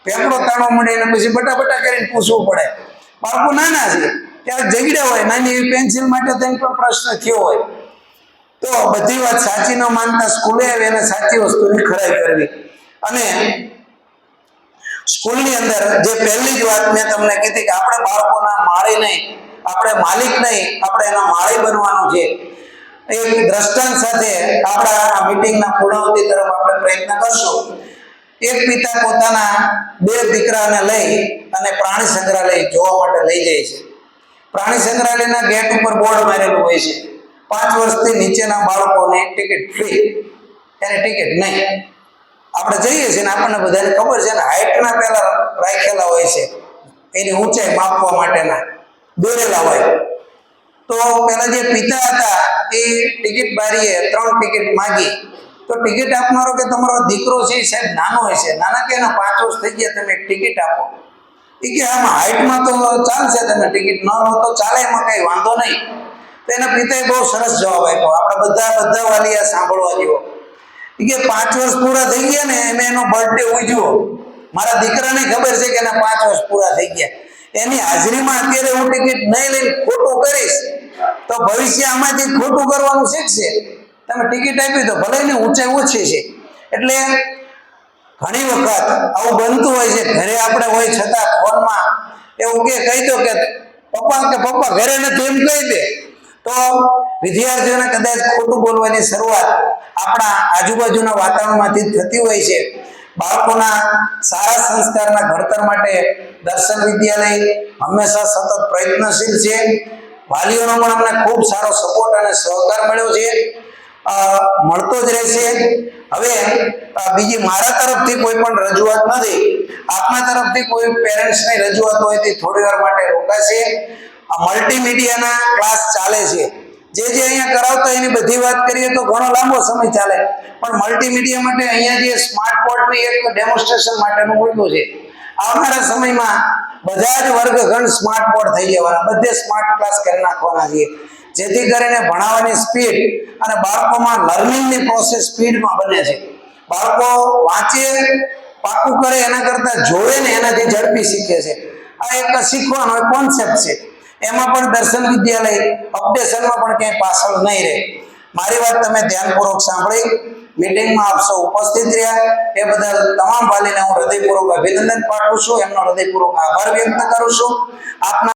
ફેફડો તાણવા માંડે અને પછી બટા કરીને પૂછવું પડે. બાળકો નાના છે, ક્યારેક ઝઘડ્યા હોય, નાની એવી પેન્સિલ માટે તેમ પણ પ્રશ્ન થયો હોય. તો બધી વાત સાચી ન માનતા સ્કૂલે આવી અને સાચી વસ્તુની ખરાઈ કરવી. અને સ્કૂલની અંદર જે પહેલી જ વાત મેં તમને કીધી કે આપણે બાળકોના માળી નહીં, આપણે માલિક નહીં, આપણે એના માળી બનવાનું છે. એક દ્રષ્ટાંત સાથે આપણા આ મીટિંગના પૂર્ણાવતિ તરફ આપણે પ્રયત્ન કરશું. એક પિતા પોતાના 2 દીકરાને લઈ અને પ્રાણી સંગ્રહાલય જોવા માટે લઈ જાય છે. પ્રાણી સંગ્રહાલયના ગેટ ઉપર બોર્ડ મારેલું હોય છે 5 વર્ષથી નીચેના બાળકોને ટિકિટ ફ્રી, એને ટિકિટ નહીં. આપણે જઈએ છીએ ને આપણને બધાને ખબર છે ને હાઈટના પહેલા રાખેલા હોય છે, એની ઊંચાઈ માપવા માટેના દોરેલા હોય. તો પેલા જે પિતા હતા એ ટિકિટ બારીએ 3 ટિકિટ માગી તો ટિકિટ આપનારો કે તમારો દીકરો છે એ સાહેબ નાનો હોય છે, નાના કે એના 5 વર્ષ થઈ ગયા, તમે ટિકિટ આપો. એ કે આમાં હાઈટમાં તો ચાલશે, તમે ટિકિટ ન લો તો ચાલે, એમાં કઈ વાંધો નહીં. તો એના પિતાએ બહુ સરસ જવાબ આપ્યો, આપણે બધા વાલી આ સાંભળવા જેવો. એ કે 5 વર્ષ પૂરા થઈ ગયા ને એને એનો બર્થડે ઉજવો. મારા દીકરાને ખબર છે કે એના 5 વર્ષ પૂરા થઈ ગયા, એની હાજરીમાં અત્યારે હું ટિકિટ નહીં લઈને ખોટું કરીશ તો ભવિષ્ય આમાંથી ખોટું કરવાનું શીખશે. તમે ટિકિટ આપી તો ભલે એની ઊંચાઈ ઓછી છે. એટલે ઘણી વખત આવું બનતું હોય છે, ઘરે આપણે હોય છતાં ફોનમાં એવું કહી દો કે પપ્પા ઘરે નથી એમ કહી દે, તો વિદ્યાર્થીઓને કદાચ ખોટું બોલવાની શરૂઆત આપણા આજુબાજુના વાતાવરણમાંથી થતી હોય છે. બાળકોના સારા સંસ્કારના ઘડતર માટે દર્શન વિદ્યાલય હંમેશા સતત પ્રયત્નશીલ છે. વાલીઓનો પણ અમને ખૂબ સારો સપોર્ટ અને સહકાર મળ્યો છે, મળતો જ રહેશે. હવે બીજી મારા તરફથી કોઈ પણ રજૂઆત નથી. આપના તરફથી કોઈ પેરેન્ટ્સની રજૂઆત હોય તે થોડી વાર માટે રોકાશે. મલ્ટીમીડિયાના ક્લાસ ચાલે છે. જે અહીંયા કરાવતા એની બધી વાત કરીએ તો ઘણો લાંબો સમય ચાલે, પણ મલ્ટીમીડિયા માટે અહીંયા જે સ્માર્ટ બોર્ડની એક ડેમોન્સ્ટ્રેશન માટેનું મૂક્યું છે. આવનારા સમયમાં બધા જ વર્ગખંડ સ્માર્ટ બોર્ડ થઈ જવાના, બધે સ્માર્ટ ક્લાસ કરી નાખવાના છે, જેથી કરીને ભણાવવાની સ્પીડ અને બાળકોમાં લર્નિંગની પ્રોસેસ સ્પીડમાં બને છે. બાળકો વાંચે પાકું કરે એના કરતાં જોવે ને એનાથી ઝડપી શીખે છે. આ એક શીખવાનો એક કોન્સેપ્ટ છે. એમાં પણ દર્શન વિદ્યાલય અપડેશનમાં પણ ક્યાંય પાછળ નહીં રહે. મારી વાત તમે ધ્યાનપૂર્વક સાંભળી, મીટિંગમાં આપ સૌ ઉપસ્થિત રહ્યા એ બદલ તમામ વાલીને હું હૃદયપૂર્વક અભિનંદન પાઠવું છું, એમનો હૃદયપૂર્વક આભાર વ્યક્ત કરું છું. આપના